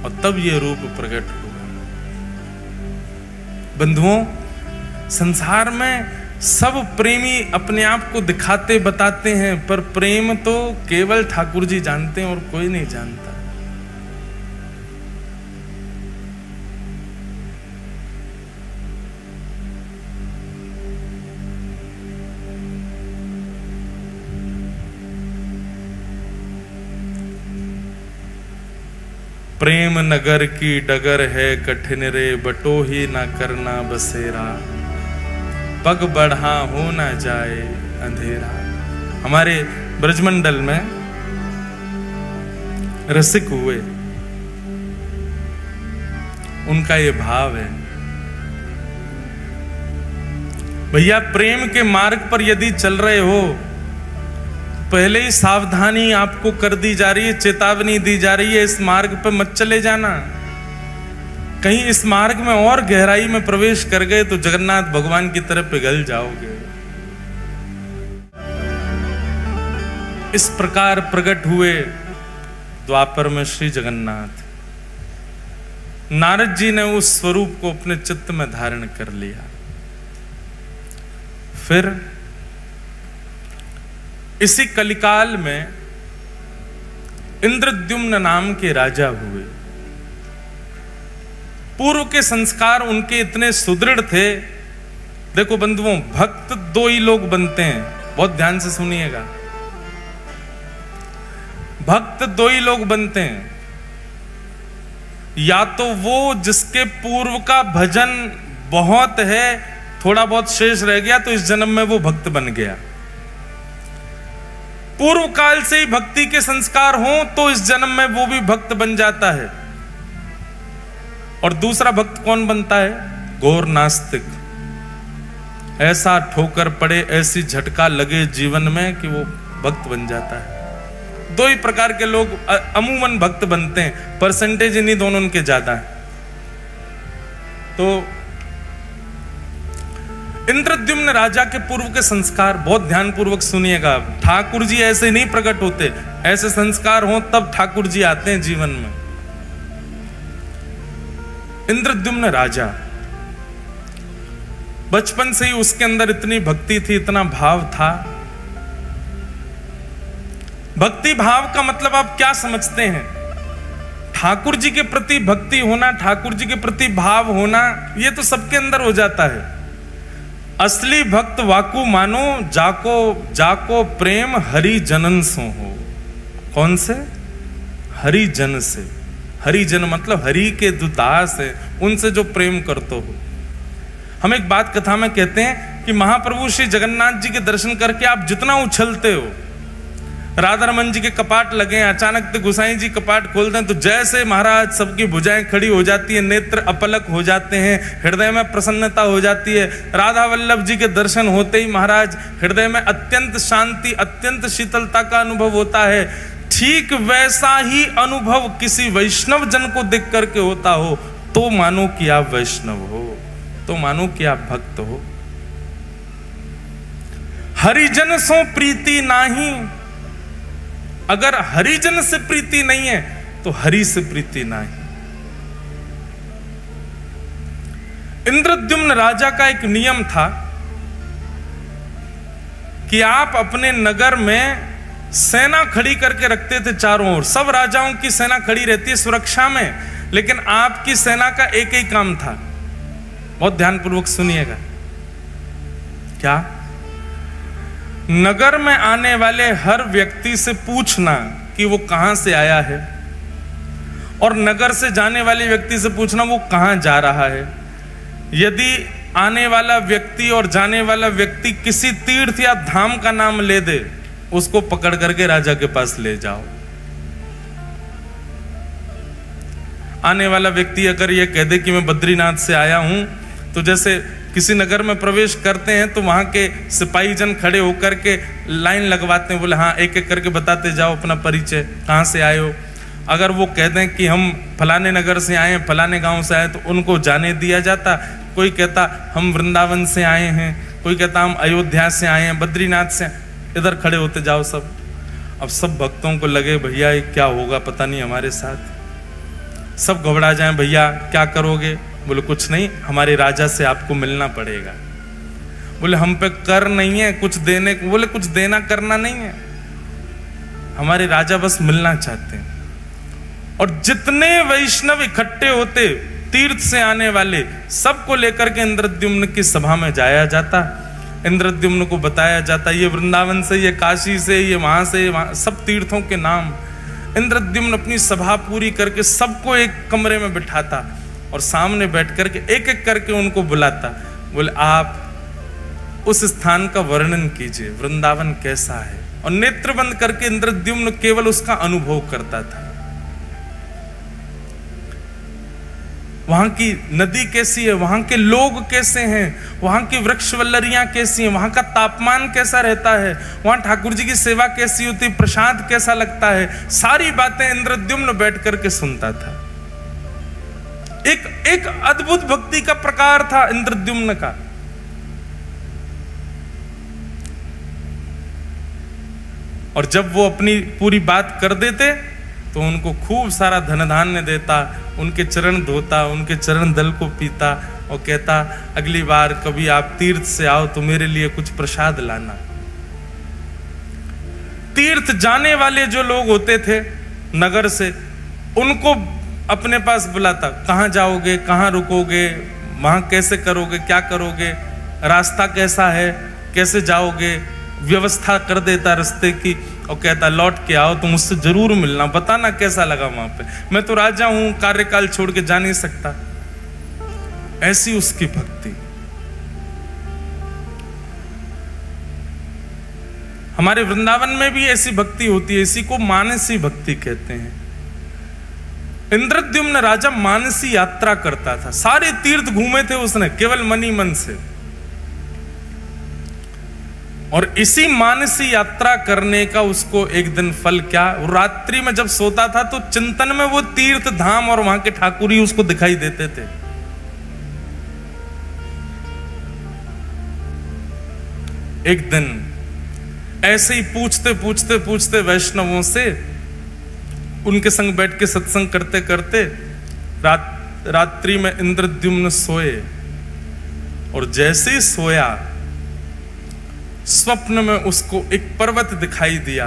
और तब ये रूप प्रकट हुआ। बंधुओं, संसार में सब प्रेमी अपने आप को दिखाते बताते हैं, पर प्रेम तो केवल ठाकुर जी जानते हैं और कोई नहीं जानता। प्रेम नगर की डगर है कठिन रे, बटो ही ना करना बसेरा, पग बढ़ा हो ना जाए अंधेरा। हमारे ब्रजमंडल में रसिक हुए, उनका ये भाव है, भैया प्रेम के मार्ग पर यदि चल रहे हो, पहले ही सावधानी आपको कर दी जा रही है, चेतावनी दी जा रही है, इस मार्ग पर मत चले जाना। कहीं इस मार्ग में और गहराई में प्रवेश कर गए तो जगन्नाथ भगवान की तरफ पिघल जाओगे। इस प्रकार प्रकट हुए द्वापर में श्री जगन्नाथ। नारद जी ने उस स्वरूप को अपने चित्त में धारण कर लिया। फिर इसी कलिकाल में इंद्रद्युम्न नाम के राजा हुए। पूर्व के संस्कार उनके इतने सुदृढ़ थे। देखो बंधुओं, भक्त दो ही लोग बनते हैं, बहुत ध्यान से सुनिएगा। भक्त दो ही लोग बनते हैं, या तो वो जिसके पूर्व का भजन बहुत है, थोड़ा बहुत शेष रह गया तो इस जन्म में वो भक्त बन गया। पूर्व काल से ही भक्ति के संस्कार हों तो इस जन्म में वो भी भक्त बन जाता है। और दूसरा भक्त कौन बनता है? घोर नास्तिक। ऐसा ठोकर पड़े, ऐसी झटका लगे जीवन में कि वो भक्त बन जाता है। दो ही प्रकार के लोग अमूमन भक्त बनते हैं, परसेंटेज इन्हीं दोनों के ज्यादा है। तो इंद्रद्युम्न राजा के पूर्व के संस्कार बहुत ध्यानपूर्वक सुनिएगा। ठाकुर जी ऐसे नहीं प्रकट होते, ऐसे संस्कार हो तब ठाकुर जी आते हैं जीवन में। इंद्रद्युम्न राजा, बचपन से ही उसके अंदर इतनी भक्ति थी, इतना भाव था। भक्ति भाव का मतलब आप क्या समझते हैं? ठाकुर जी के प्रति भक्ति होना, ठाकुर जी के प्रति भाव होना, यह तो सबके अंदर हो जाता है। असली भक्त वाकु मानो, जाको जाको प्रेम हरि जनन सो हो। कौन से? हरि जन से। हरि जन मतलब हरि के दुदास है, उनसे जो प्रेम करते हो। हम एक बात कथा में कहते हैं कि महाप्रभु श्री जगन्नाथ जी के दर्शन करके आप जितना उछलते हो, राधा रमन जी के कपाट लगे, अचानक तो गोसाई जी कपाट खोलते हैं तो जैसे महाराज सबकी भुजाएं खड़ी हो जाती है, नेत्र अपलक हो जाते हैं, हृदय में प्रसन्नता हो जाती है। राधा वल्लभ जी के दर्शन होते ही महाराज हृदय में अत्यंत शांति, अत्यंत शीतलता का अनुभव होता है। ठीक वैसा ही अनुभव किसी वैष्णव जन को देख करके होता हो तो मानो कि आप वैष्णव हो, तो मानो कि आप भक्त हो। हरिजन सो प्रीति नाही, अगर हरिजन से प्रीति नहीं है तो हरि से प्रीति नहीं। इंद्रद्युम्न राजा का एक नियम था कि आप अपने नगर में सेना खड़ी करके रखते थे चारों ओर। सब राजाओं की सेना खड़ी रहती है सुरक्षा में, लेकिन आपकी सेना का एक ही काम था। बहुत ध्यानपूर्वक सुनिएगा। क्या? नगर में आने वाले हर व्यक्ति से पूछना कि वो कहां से आया है, और नगर से जाने वाले व्यक्ति से पूछना वो कहां जा रहा है। यदि आने वाला व्यक्ति और जाने वाला व्यक्ति किसी तीर्थ या धाम का नाम ले दे, उसको पकड़ करके राजा के पास ले जाओ। आने वाला व्यक्ति अगर ये कह दे कि मैं बद्रीनाथ से आया हूं, तो जैसे किसी नगर में प्रवेश करते हैं तो वहां के सिपाही जन खड़े होकर के लाइन लगवाते हैं, बोले हाँ एक एक करके बताते जाओ अपना परिचय, कहाँ से आए हो। अगर वो कह दें कि हम फलाने नगर से आए हैं, फलाने गांव से आए, तो उनको जाने दिया जाता। कोई कहता हम वृंदावन से आए हैं, कोई कहता हम अयोध्या से आए हैं, बद्रीनाथ से, इधर खड़े होते जाओ सब। अब सब भक्तों को लगे भैया ये क्या होगा पता नहीं हमारे साथ, सब घबरा जाएं, भैया क्या करोगे? बोले कुछ नहीं, हमारे राजा से आपको मिलना पड़ेगा। बोले हम पे कर नहीं है कुछ देने को। बोले कुछ देना करना नहीं है, हमारे राजा बस मिलना चाहते हैं। और जितने वैष्णव इकट्ठे होते तीर्थ से आने वाले, सबको लेकर के इंद्रद्युम्न की सभा में जाया जाता। इंद्रद्युम्न को बताया जाता ये वृंदावन से, ये काशी से, ये वहां से, वहां सब तीर्थों के नाम। इंद्रद्युम्न अपनी सभा पूरी करके सबको एक कमरे में बिठाता और सामने बैठ करके एक एक करके उनको बुलाता। बोले आप उस स्थान का वर्णन कीजिए, वृंदावन कैसा है। और नेत्र बंद करके इंद्रद्युम्न केवल उसका अनुभव करता था। वहां की नदी कैसी है, वहां के लोग कैसे हैं, वहां की वृक्ष वल्लरियां कैसी हैं, वहां का तापमान कैसा रहता है, वहां ठाकुर जी की सेवा कैसी होती, प्रसाद कैसा लगता है, सारी बातें इंद्रद्युम्न बैठ करके सुनता था। एक अद्भुत भक्ति का प्रकार था इंद्रद्युम्न का। और जब वो अपनी पूरी बात कर देते तो उनको खूब सारा धन धान्य देता, उनके चरण धोता, उनके चरण दल को पीता और कहता अगली बार कभी आप तीर्थ से आओ तो मेरे लिए कुछ प्रसाद लाना। तीर्थ जाने वाले जो लोग होते थे नगर से, उनको अपने पास बुलाता, कहां जाओगे, कहां रुकोगे, वहां कैसे करोगे, क्या करोगे, रास्ता कैसा है, कैसे जाओगे, व्यवस्था कर देता रास्ते की। और कहता लौट के आओ तो मुझसे जरूर मिलना, बताना कैसा लगा वहां पे, मैं तो राजा हूं, कार्यकाल छोड़ के जा नहीं सकता। ऐसी उसकी भक्ति। हमारे वृंदावन में भी ऐसी भक्ति होती है, इसी को मानसी भक्ति कहते हैं। इंद्रद्युम्न राजा मानसी यात्रा करता था, सारे तीर्थ घूमे थे उसने केवल मन ही मन से। और इसी मानसी यात्रा करने का उसको एक दिन फल क्या, रात्रि में जब सोता था तो चिंतन में वो तीर्थ धाम और वहां के ठाकुर ही उसको दिखाई देते थे। एक दिन ऐसे ही पूछते पूछते पूछते वैष्णवों से, उनके संग बैठ के सत्संग करते करते रात्रि में इंद्रद्युम्न सोए। और जैसे ही सोया स्वप्न में उसको एक पर्वत दिखाई दिया।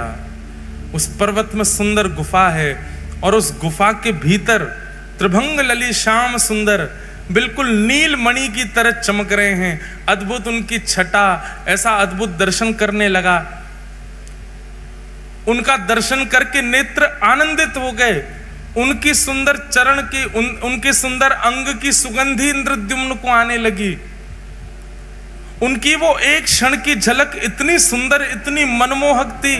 उस पर्वत में सुंदर गुफा है और उस गुफा के भीतर त्रिभंग लली श्याम सुंदर बिल्कुल नील मणि की तरह चमक रहे हैं। अद्भुत उनकी छटा, ऐसा अद्भुत दर्शन करने लगा। उनका दर्शन करके नेत्र आनंदित हो गए। उनकी सुंदर चरण की उनके सुंदर अंग की सुगंधी इंद्रद्युम्न को आने लगी। उनकी वो एक क्षण की झलक इतनी सुंदर, इतनी मनमोहक थी।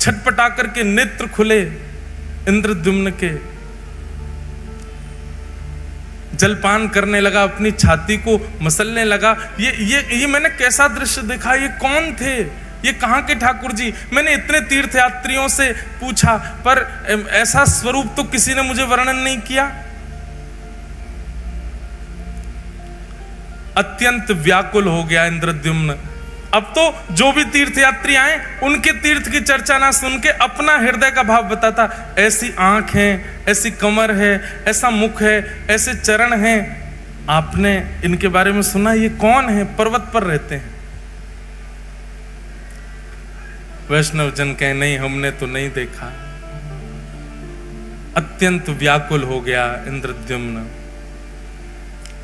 छटपटा करके नेत्र खुले इंद्रद्युम्न के, जलपान करने लगा, अपनी छाती को मसलने लगा। ये मैंने कैसा दृश्य देखा, ये कौन थे, ये कहां के ठाकुर जी। मैंने इतने तीर्थयात्रियों से पूछा पर ऐसा स्वरूप तो किसी ने मुझे वर्णन नहीं किया। अत्यंत व्याकुल हो गया इंद्रद्युम्न। अब तो जो भी तीर्थयात्री आए उनके तीर्थ की चर्चा ना सुन के अपना हृदय का भाव बताता। ऐसी आंख है, ऐसी कमर है, ऐसा मुख है, ऐसे चरण हैं, आपने इनके बारे में सुना, ये कौन है, पर्वत पर रहते हैं। वैष्णव जन कहे नहीं, हमने तो नहीं देखा। अत्यंत व्याकुल हो गया इंद्रद्युम्न।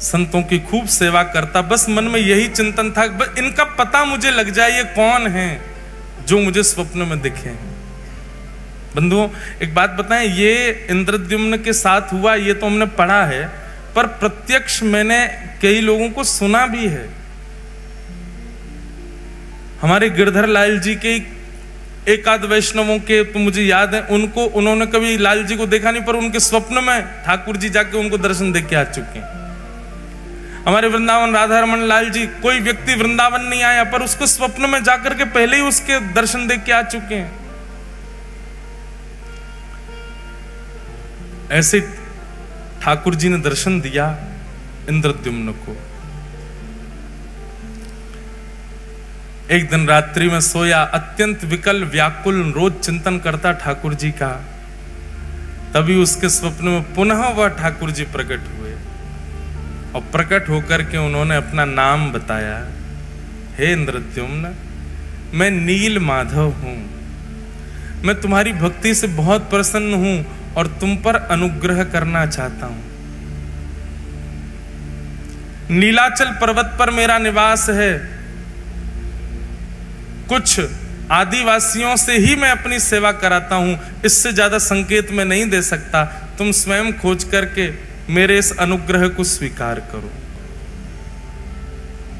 संतों की खूब सेवा करता, बस मन में यही चिंतन था, बस इनका पता मुझे लग जाए, ये कौन है जो मुझे स्वप्न में दिखे। बंधुओं एक बात बताएं, ये इंद्रद्युम्न के साथ हुआ ये तो हमने पढ़ा है, पर प्रत्यक्ष मैंने कई लोगों को सुना भी है। हमारे गिरधर लाल जी के एक आध वैष्णवों के तो मुझे याद है, उन्होंने कभी लाल जी को देखा नहीं, पर उनके स्वप्न में ठाकुर जी जाके उनको दर्शन दे के आ चुके हैं। हमारे वृंदावन राधा रमन लाल जी, कोई व्यक्ति वृंदावन नहीं आया पर उसको स्वप्न में जाकर के पहले ही उसके दर्शन दे के आ चुके हैं। ऐसे ठाकुर जी ने दर्शन दिया इंद्रद्युम्न को। एक दिन रात्रि में सोया, अत्यंत विकल व्याकुल रोज चिंतन करता ठाकुर जी का। तभी उसके स्वप्न में पुनः वह ठाकुर जी प्रकट हुए और प्रकट होकर के उन्होंने अपना नाम बताया, हे इंद्रद्युम्न, मैं नील माधव हूं, मैं तुम्हारी भक्ति से बहुत प्रसन्न हूं और तुम पर अनुग्रह करना चाहता हूं। नीलाचल पर्वत पर मेरा निवास है, कुछ आदिवासियों से ही मैं अपनी सेवा कराता हूं, इससे ज्यादा संकेत मैं नहीं दे सकता, तुम स्वयं खोज करके मेरे इस अनुग्रह को स्वीकार करो।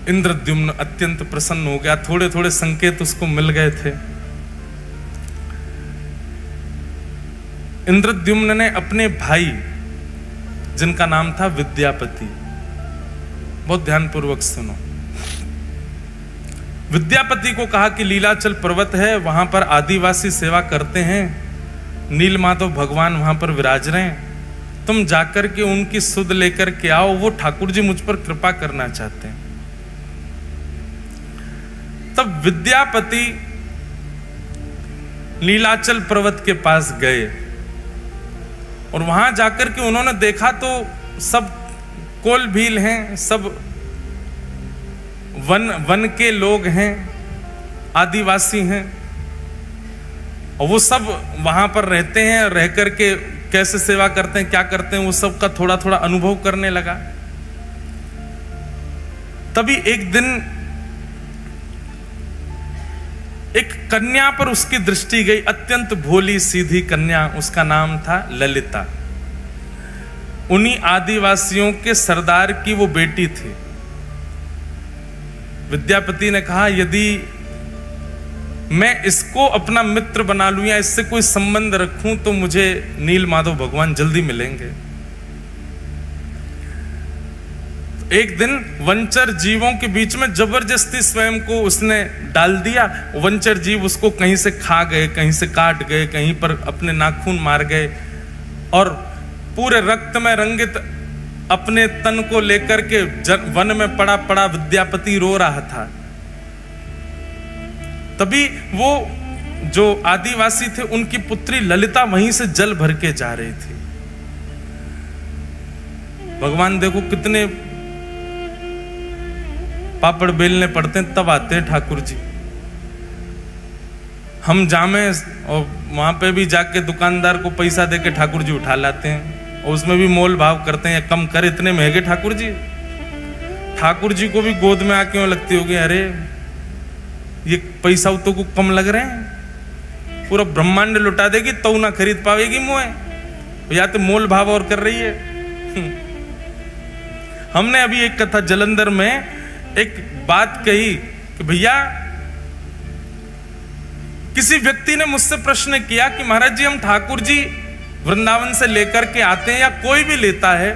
इंद्रद्युम्न अत्यंत प्रसन्न हो गया, थोड़े थोड़े संकेत उसको मिल गए थे। इंद्रद्युम्न ने अपने भाई, जिनका नाम था विद्यापति, बहुत ध्यानपूर्वक सुनो, विद्यापति को कहा कि लीलाचल पर्वत है, वहां पर आदिवासी सेवा करते हैं, नीलमाधव भगवान वहां पर विराज रहे हैं, तुम जाकर के उनकी सुध लेकर के आओ, वो ठाकुर जी मुझ पर कृपा करना चाहते हैं। तब विद्यापति नीलाचल पर्वत के पास गए और वहां जाकर के उन्होंने देखा तो सब कोल भील हैं, सब वन के लोग हैं, आदिवासी हैं, और वो सब वहां पर रहते हैं, रह करके कैसे सेवा करते हैं, क्या करते हैं, वो सब का थोड़ा थोड़ा अनुभव करने लगा। तभी एक दिन एक कन्या पर उसकी दृष्टि गई, अत्यंत भोली सीधी कन्या, उसका नाम था ललिता। उन्हीं आदिवासियों के सरदार की वो बेटी थी। विद्यापति ने कहा, यदि मैं इसको अपना मित्र बना लूं या इससे कोई संबंध रखूं तो मुझे नीलमाधव भगवान जल्दी मिलेंगे। एक दिन वंचर जीवों के बीच में जबरदस्ती स्वयं को उसने डाल दिया। वंचर जीव उसको कहीं से खा गए, कहीं से काट गए, कहीं पर अपने नाखून मार गए और पूरे रक्त में रंगित अपने तन को लेकर के वन में पड़ा पड़ा विद्यापति रो रहा था। तभी वो जो आदिवासी थे, उनकी पुत्री ललिता वहीं से जल भर के जा रही थी। भगवान देखो कितने पापड़ बेलने पड़ते हैं, तब आते हैं ठाकुर जी। हम जामे और वहां पे भी जाके दुकानदार को पैसा देके ठाकुर जी उठा लाते हैं और उसमें भी मोल भाव करते हैं, कम कर, इतने महंगे ठाकुर जी। ठाकुर जी को भी गोद में आके लगती होगी, अरे ये पैसा तो को कम लग रहे हैं, पूरा ब्रह्मांड लुटा देगी तो ना खरीद पाएगी मुए, या तो मोल भाव और कर रही है। हमने अभी एक कथा जलंधर में एक बात कही कि भैया, किसी व्यक्ति ने मुझसे प्रश्न किया कि महाराज जी, हम ठाकुर जी वृंदावन से लेकर के आते हैं या कोई भी लेता है,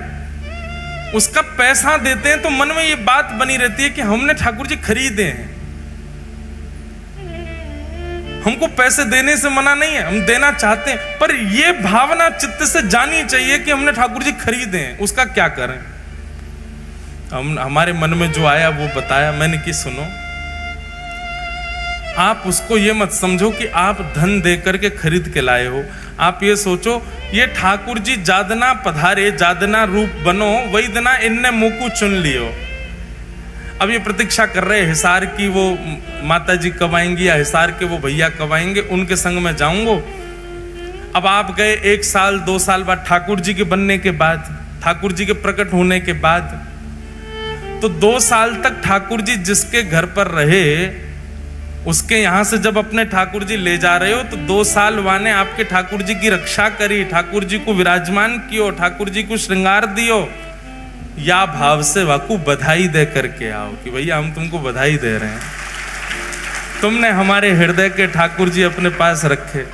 उसका पैसा देते हैं तो मन में ये बात बनी रहती है कि हमने ठाकुर जी खरीदे हैं। हमको पैसे देने से मना नहीं है, हम देना चाहते हैं, पर ये भावना चित्त से जानी चाहिए कि हमने ठाकुर जी खरीदे हैं, उसका क्या करें। हमारे मन में जो आया वो बताया मैंने कि सुनो, आप उसको ये मत समझो कि आप धन दे करके खरीद के लाए हो। आप ये सोचो, ये ठाकुर जी जादना पधारे, जादना रूप बनो, वही दना इनने मुकु चुन लियो। अब ये प्रतीक्षा कर रहे हैं हिसार की वो माता जी कब आएंगी या हिसार के वो भैया कब आएंगे, उनके संग में जाऊंगा। अब आप गए 1 साल 2 साल बाद, ठाकुर जी के बनने के बाद, ठाकुर जी के प्रकट होने के बाद, तो 2 साल तक ठाकुर जी जिसके घर पर रहे, उसके यहां से जब अपने ठाकुर जी ले जा रहे हो तो 2 साल वाने आपके ठाकुर जी की रक्षा करी, ठाकुर जी को विराजमान कियो, ठाकुर जी को श्रृंगार दियो, या भाव से वाकू बधाई दे करके आओ कि भैया हम तुमको बधाई दे रहे हैं, तुमने हमारे हृदय के ठाकुर जी अपने पास रखे।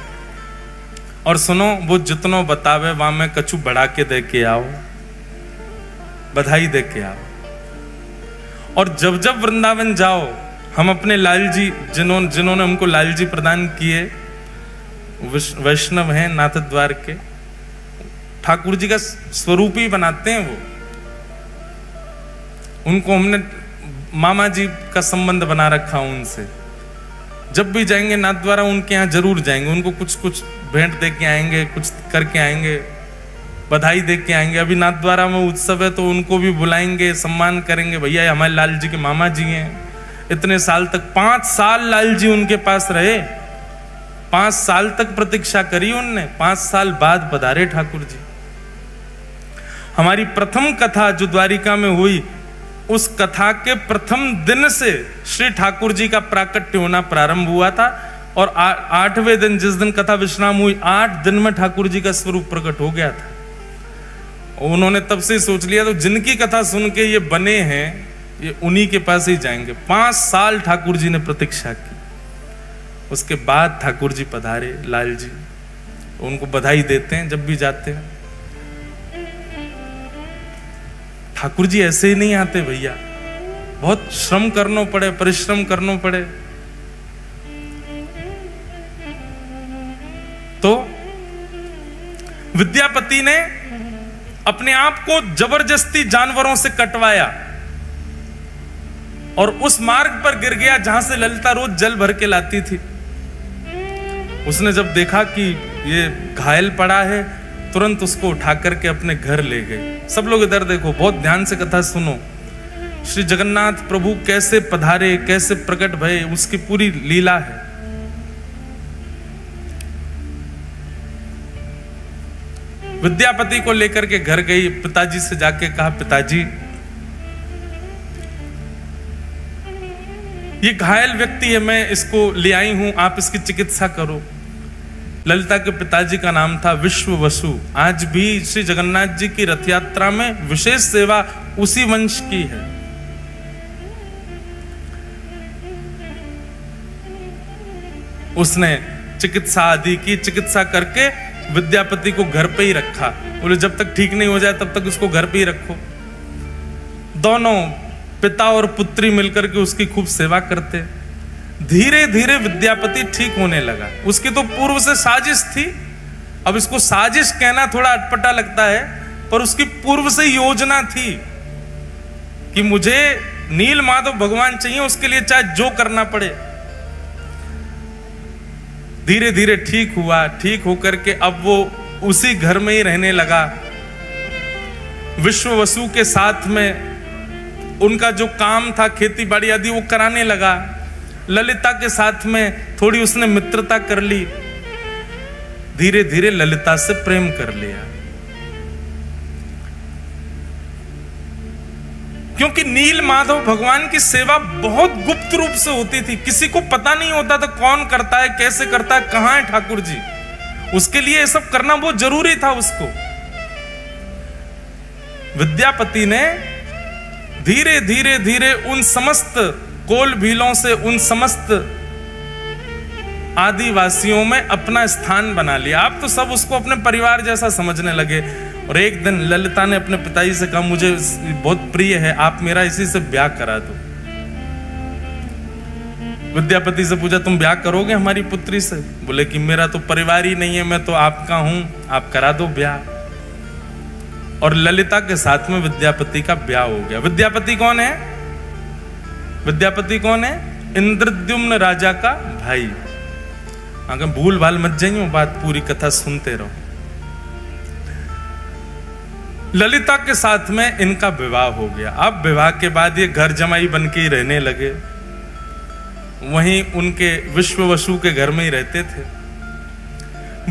और सुनो, वो जितनो बतावे वहां में कछु बढ़ा के दे के आओ, बधाई दे के आओ। और जब जब वृंदावन जाओ, हम अपने लाल जी, जिन्होंने हमको लाल जी प्रदान किए, वैष्णव हैं, नाथ द्वार के, ठाकुर जी का स्वरूप ही बनाते हैं वो। उनको हमने मामा जी का संबंध बना रखा उनसे, जब भी जाएंगे नाथद्वारा उनके यहाँ जरूर जाएंगे, उनको कुछ कुछ भेंट दे के आएंगे, कुछ करके आएंगे, बधाई दे के आएंगे। अभी नाथद्वारा में उत्सव है तो उनको भी बुलाएंगे, सम्मान करेंगे। भैया हमारे लाल जी के मामा जी हैं, इतने साल तक 5 साल लाल जी उनके पास रहे, 5 साल तक प्रतीक्षा करी उनने, 5 साल बाद पधारे ठाकुर जी। हमारी प्रथम कथा जो द्वारिका में हुई, उस कथा के प्रथम दिन से श्री ठाकुर जी का प्राकट्य होना प्रारंभ हुआ था और 8वें दिन जिस दिन कथा विश्राम हुई, 8 दिन में ठाकुर जी का स्वरूप प्रकट हो गया था। उन्होंने तब से सोच लिया तो जिनकी कथा सुन के ये बने हैं ये उन्हीं के पास ही जाएंगे। 5 साल ठाकुर जी ने प्रतीक्षा की, उसके बाद ठाकुर जी पधारे लाल जी। उनको बधाई देते हैं जब भी जाते हैं। ठाकुर जी ऐसे ही नहीं आते भैया, बहुत श्रम करना पड़े, परिश्रम करना पड़े। तो विद्यापति ने अपने आप को जबरदस्ती जानवरों से कटवाया और उस मार्ग पर गिर गया जहां से ललिता रोज जल भर के लाती थी। उसने जब देखा कि ये घायल पड़ा है, तुरंत उसको उठा करके अपने घर ले गए। सब लोग इधर देखो, बहुत ध्यान से कथा सुनो। श्री जगन्नाथ प्रभु कैसे पधारे, कैसे प्रकट भये, उसकी पूरी लीला है। विद्यापति को लेकर के घर गई, पिताजी से जाके कहा, पिताजी ये घायल व्यक्ति है, मैं इसको ले आई हूं, आप इसकी चिकित्सा करो। ललिता के पिताजी का नाम था विश्ववसु। आज भी श्री जगन्नाथ जी की रथ यात्रा में विशेष सेवा उसी वंश की है। उसने चिकित्सा आदि की, चिकित्सा करके विद्यापति को घर पे ही रखा। बोले जब तक ठीक नहीं हो जाए तब तक उसको घर पे ही रखो। दोनों पिता और पुत्री मिलकर के उसकी खूब सेवा करते। धीरे धीरे विद्यापति ठीक होने लगा। उसकी तो पूर्व से साजिश थी, अब इसको साजिश कहना थोड़ा अटपटा लगता है, पर उसकी पूर्व से योजना थी कि मुझे नील माधव भगवान चाहिए, उसके लिए चाहे जो करना पड़े। धीरे धीरे ठीक हुआ, ठीक होकर के अब वो उसी घर में ही रहने लगा। विश्ववसु के साथ में उनका जो काम था, खेती बाड़ी आदि, वो कराने लगा। ललिता के साथ में थोड़ी उसने मित्रता कर ली। धीरे धीरे ललिता से प्रेम कर लिया, क्योंकि नील माधव भगवान की सेवा बहुत गुप्त रूप से होती थी। किसी को पता नहीं होता था कौन करता है, कैसे करता है, कहां है ठाकुर जी। उसके लिए ये सब करना बहुत जरूरी था उसको। विद्यापति ने धीरे धीरे धीरे उन समस्त कोल भीलों से, उन समस्त आदिवासियों में अपना स्थान बना लिया। आप तो सब उसको अपने परिवार जैसा समझने लगे। और एक दिन ललिता ने अपने पिताजी से कहा, मुझे बहुत प्रिय है, आप मेरा इसी से ब्याह करा दो। विद्यापति से पूछा, तुम ब्याह करोगे हमारी पुत्री से? बोले कि मेरा तो परिवार ही नहीं है, मैं तो आपका हूं, आप करा दो ब्याह। और ललिता के साथ में विद्यापति का ब्याह हो गया। विद्यापति कौन है? विद्यापति कौन है? इंद्रद्युम्न राजा का भाई। अगर भूल भाल मत जाइए, बात पूरी कथा सुनते रहो। ललिता के साथ में इनका विवाह हो गया। अब विवाह के बाद ये घर जमाई बन के ही रहने लगे। वहीं उनके विश्ववसु के घर में ही रहते थे।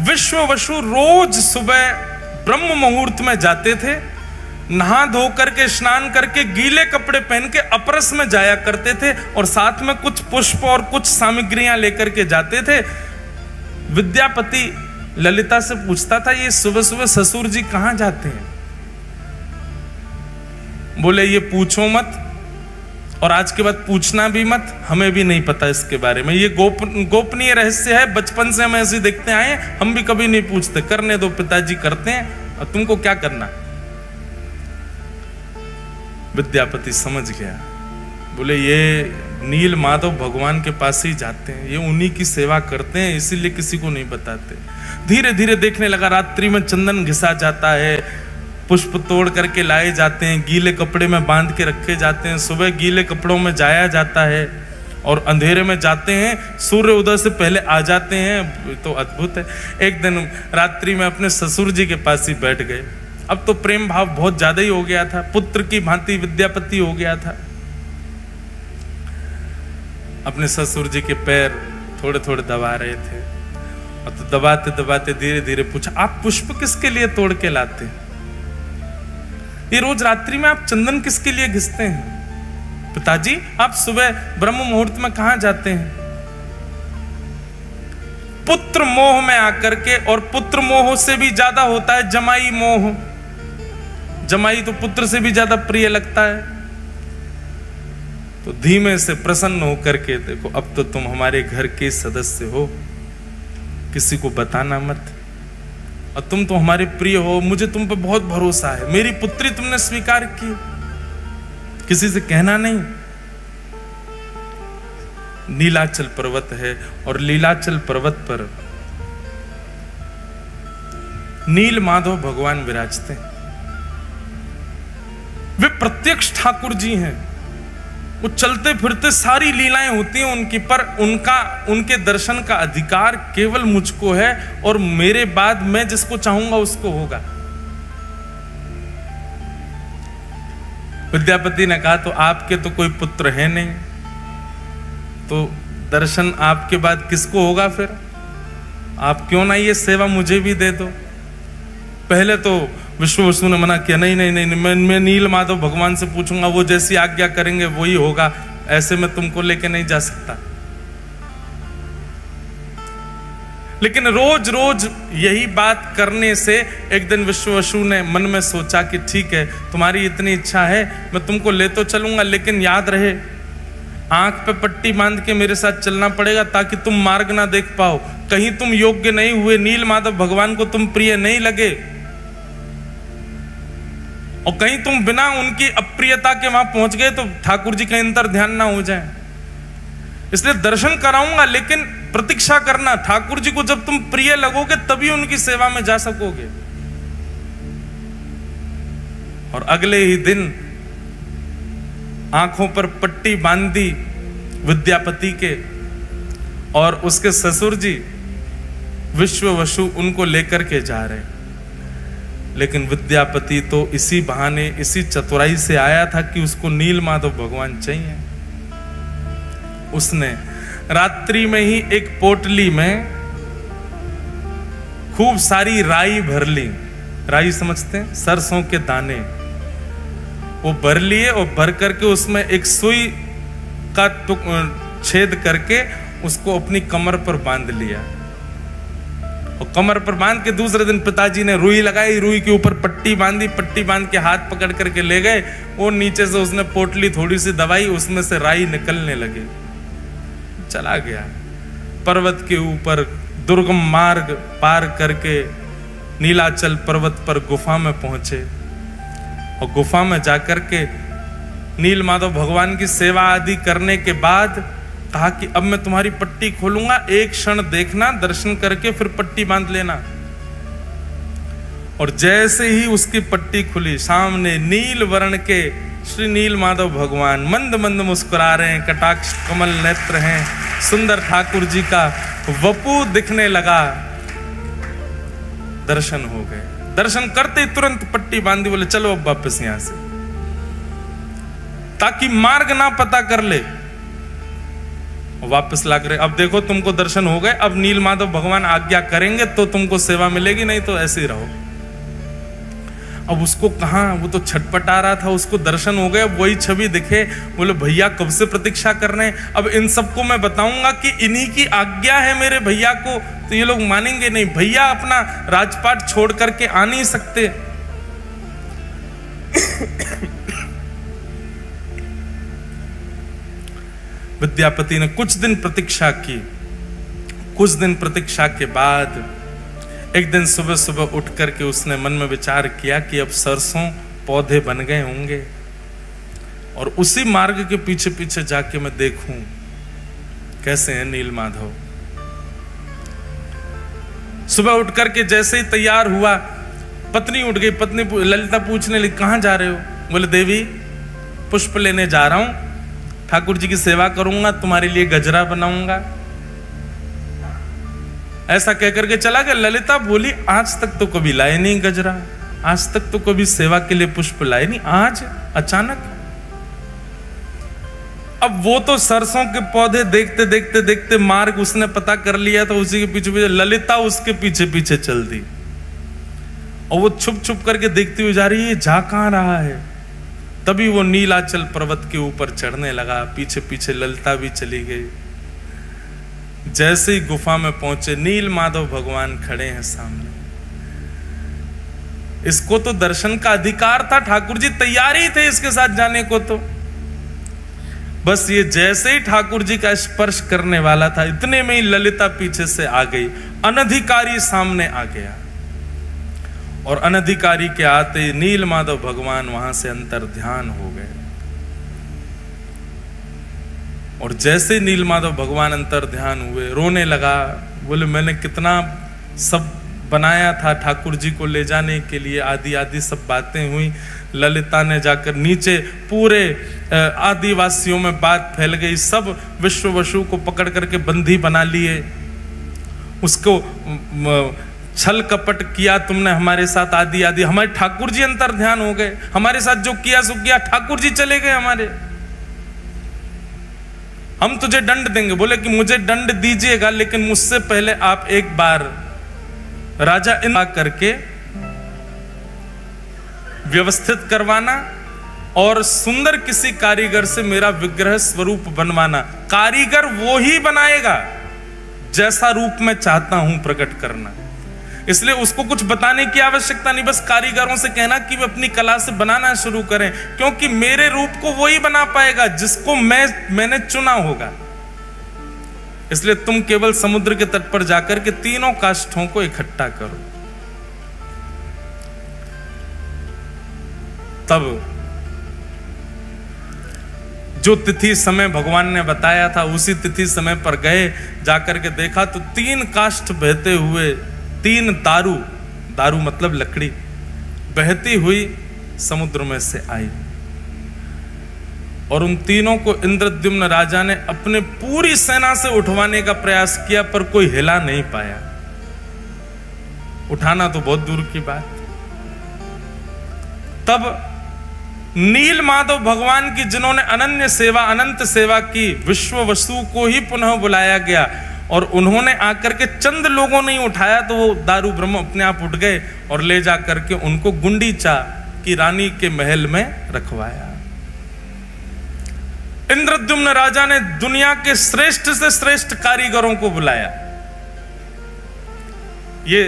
विश्ववसु रोज सुबह ब्रह्म मुहूर्त में जाते थे, नहा धो करके, स्नान करके, गीले कपड़े पहन के अपरस में जाया करते थे और साथ में कुछ पुष्प और कुछ सामग्रियां लेकर के जाते थे। विद्यापति ललिता से पूछता था, ये सुबह सुबह ससुर जी कहां जाते हैं? बोले ये पूछो मत, और आज के बाद पूछना भी मत, हमें भी नहीं पता इसके बारे में। ये गोपनीय रहस्य है, बचपन से हम ऐसे देखते आए, हम भी कभी नहीं पूछते। करने दो, पिताजी करते हैं, और तुमको क्या करना। विद्यापति समझ गया। बोले ये नील माधव भगवान के पास ही जाते हैं, ये उन्हीं की सेवा करते हैं, इसीलिए किसी को नहीं बताते। धीरे धीरे देखने लगा, रात्रि में चंदन घिसा जाता है, पुष्प तोड़ करके लाए जाते हैं, गीले कपड़े में बांध के रखे जाते हैं, सुबह गीले कपड़ों में जाया जाता है और अंधेरे में जाते हैं, सूर्य उदय से पहले आ जाते हैं। तो अद्भुत है। एक दिन रात्रि में अपने ससुर जी के पास ही बैठ गए। अब तो प्रेम भाव बहुत ज्यादा ही हो गया था, पुत्र की भांति विद्यापति हो गया था। अपने ससुर जी के पैर थोड़े थोड़े दबा रहे थे, और तो दबाते दबाते धीरे धीरे पूछा, आप पुष्प किसके लिए तोड़ के लाते? ये रोज रात्रि में आप चंदन किसके लिए घिसते हैं? पिताजी, आप सुबह ब्रह्म मुहूर्त में कहां जाते हैं? पुत्र मोह में आकर के, और पुत्र मोह से भी ज्यादा होता है जमाई मोह। जमाई तो पुत्र से भी ज्यादा प्रिय लगता है। तो धीमे से प्रसन्न होकर के, देखो अब तो तुम हमारे घर के सदस्य हो, किसी को बताना मत, और तुम तो हमारे प्रिय हो, मुझे तुम पे बहुत भरोसा है। मेरी पुत्री तुमने स्वीकार की, किसी से कहना नहीं। नीलाचल पर्वत है, और लीलाचल पर्वत पर नील माधव भगवान विराजते हैं। वे प्रत्यक्ष ठाकुर जी हैं। वो चलते फिरते सारी लीलाएं होती हैं उनकी, पर उनके दर्शन का अधिकार केवल मुझको है, और मेरे बाद मैं जिसको चाहूंगा उसको होगा। विद्यापति ने कहा, तो आपके तो कोई पुत्र है नहीं, तो दर्शन आपके बाद किसको होगा? फिर आप क्यों ना ये सेवा मुझे भी दे दो। पहले तो विश्ववसु ने मना किया, नहीं नहीं नहीं, मैं नील माधव भगवान से पूछूंगा, वो जैसी आज्ञा करेंगे वही होगा, ऐसे में तुमको लेके नहीं जा सकता। लेकिन रोज रोज यही बात करने से एक दिन विश्ववसु ने मन में सोचा कि ठीक है, तुम्हारी इतनी इच्छा है, मैं तुमको ले तो चलूंगा, लेकिन याद रहे आंख पे पट्टी बांध के मेरे साथ चलना पड़ेगा, ताकि तुम मार्ग ना देख पाओ। कहीं तुम योग्य नहीं हुए, नील माधव भगवान को तुम प्रिय नहीं लगे, और कहीं तुम बिना उनकी अप्रियता के वहां पहुंच गए तो ठाकुर जी का अंतर ध्यान ना हो जाए। इसलिए दर्शन कराऊंगा, लेकिन प्रतीक्षा करना, ठाकुर जी को जब तुम प्रिय लगोगे तभी उनकी सेवा में जा सकोगे। और अगले ही दिन आंखों पर पट्टी बांधी विद्यापति के, और उसके ससुर जी विश्ववसु उनको लेकर के जा रहे। लेकिन विद्यापति तो इसी बहाने, इसी चतुराई से आया था कि उसको नील माधव भगवान चाहिए। उसने रात्रि में ही एक पोटली में खूब सारी राई भर ली। राई समझते हैं? सरसों के दाने। वो भर लिए, और भर करके उसमें एक सुई का छेद करके उसको अपनी कमर पर बांध लिया। और कमर पर बांध के दूसरे दिन पिताजी ने रुई लगाई, रुई के ऊपर पट्टी बांधी, पट्टी बांध के हाथ पकड़ करके ले गए। वो नीचे से उसने पोटली थोड़ी सी दबाई, उसमें से राई निकलने लगे। चला गया पर्वत के ऊपर, दुर्गम मार्ग पार करके नीलाचल पर्वत पर गुफा में पहुंचे, और गुफा में जाकर के नील माधव भगवान की सेवा आदि करने के बाद कहा कि अब मैं तुम्हारी पट्टी खोलूंगा, एक क्षण देखना, दर्शन करके फिर पट्टी बांध लेना। और जैसे ही उसकी पट्टी खुली, सामने नील वर्ण के श्री नील माधव भगवान मंद मंद मुस्कुरा रहे हैं, कटाक्ष कमल नेत्र हैं, सुंदर ठाकुर जी का वपु दिखने लगा। दर्शन हो गए। दर्शन करते तुरंत पट्टी बांधी, बोले चलो अब वापस यहां से, ताकि मार्ग ना पता कर ले। वापस लाग रहे, अब देखो तुमको दर्शन हो गए, अब नील माधव भगवान आज्ञा करेंगे तो तुमको सेवा मिलेगी, नहीं तो ऐसे ही रहो। अब उसको कहां, वो तो छटपटा रहा था, उसको दर्शन हो गए, अब वही छवि दिखे, बोले भैया कब से प्रतीक्षा कर रहे हैं। अब इन सबको मैं बताऊंगा कि इन्हीं की आज्ञा है मेरे भैया को, तो ये लोग मानेंगे नहीं। भैया अपना राजपाट छोड़ करके आ नहीं सकते। विद्यापति ने कुछ दिन प्रतीक्षा की। कुछ दिन प्रतीक्षा के बाद एक दिन सुबह सुबह उठ करके उसने मन में विचार किया कि अब सरसों पौधे बन गए होंगे, और उसी मार्ग के पीछे पीछे जाके मैं देखूं कैसे है नील माधव। सुबह उठ करके जैसे ही तैयार हुआ, पत्नी उठ गई। पत्नी ललिता पूछने लगी, कहां जा रहे हो? बोले देवी पुष्प लेने जा रहा हूं, ठाकुर जी की सेवा करूंगा, तुम्हारे लिए गजरा बनाऊंगा। ऐसा कहकर के चला गया। ललिता बोली, आज तक तो कभी लाए नहीं गजरा, आज तक तो कभी सेवा के लिए पुष्प लाए नहीं, आज अचानक। अब वो तो सरसों के पौधे देखते देखते देखते मार्ग उसने पता कर लिया, तो उसी के पीछे पीछे ललिता उसके पीछे पीछे चल दी। और वो छुप छुप करके देखती हुई जा रही है, जा कहां रहा है। तभी वो नीलाचल पर्वत के ऊपर चढ़ने लगा, पीछे पीछे ललिता भी चली गई। जैसे ही गुफा में पहुंचे, नील माधव भगवान खड़े हैं सामने। इसको तो दर्शन का अधिकार था, ठाकुर जी तैयार ही थे इसके साथ जाने को। तो बस ये जैसे ही ठाकुर जी का स्पर्श करने वाला था, इतने में ही ललिता पीछे से आ गई, अनधिकारी सामने आ गया। और अनधिकारी के आते नील माधव भगवान वहां से अंतर ध्यान हो गए। और जैसे नील माधव भगवान अंतर ध्यान हुए, रोने लगा। बोले, मैंने कितना सब बनाया था ठाकुर जी को ले जाने के लिए, आदि आदि सब बातें हुई। ललिता ने जाकर नीचे पूरे आदिवासियों में बात फैल गई, सब विश्ववसु को पकड़ करके बंदी बना लिए। उसको छल कपट किया तुमने हमारे साथ, आदि आदि। हमारे ठाकुर जी अंतर ध्यान हो गए, हमारे साथ जो किया सो किया, ठाकुर जी चले गए हमारे। हम तुझे दंड देंगे। बोले कि मुझे दंड दीजिएगा, लेकिन मुझसे पहले आप एक बार राजा इंद्र करके व्यवस्थित करवाना और सुंदर किसी कारीगर से मेरा विग्रह स्वरूप बनवाना। कारीगर वो ही बनाएगा जैसा रूप मैं चाहता हूं प्रकट करना, इसलिए उसको कुछ बताने की आवश्यकता नहीं। बस कारीगरों से कहना कि वे अपनी कला से बनाना शुरू करें, क्योंकि मेरे रूप को वही बना पाएगा जिसको मैंने चुना होगा। इसलिए तुम केवल समुद्र के तट पर जाकर के तीनों काष्ठों को इकट्ठा करो। तब जो तिथि समय भगवान ने बताया था, उसी तिथि समय पर गए। जाकर के देखा तो 3 काष्ठ बहते हुए, 3 दारू मतलब लकड़ी, बहती हुई समुद्र में से आई। और उन तीनों को इंद्रद्युम्न राजा ने अपने पूरी सेना से उठवाने का प्रयास किया, पर कोई हिला नहीं पाया। उठाना तो बहुत दूर की बात। तब नील माधव भगवान की, जिन्होंने अनन्य सेवा, अनंत सेवा की, विश्ववसु को ही पुनः बुलाया गया। और उन्होंने आकर के चंद लोगों ने उठाया, तो वो दारू ब्रह्म अपने आप उठ गए और ले जाकर के उनको गुंडीचा की रानी के महल में रखवाया। इंद्रद्युम्न राजा ने दुनिया के श्रेष्ठ से श्रेष्ठ कारीगरों को बुलाया। ये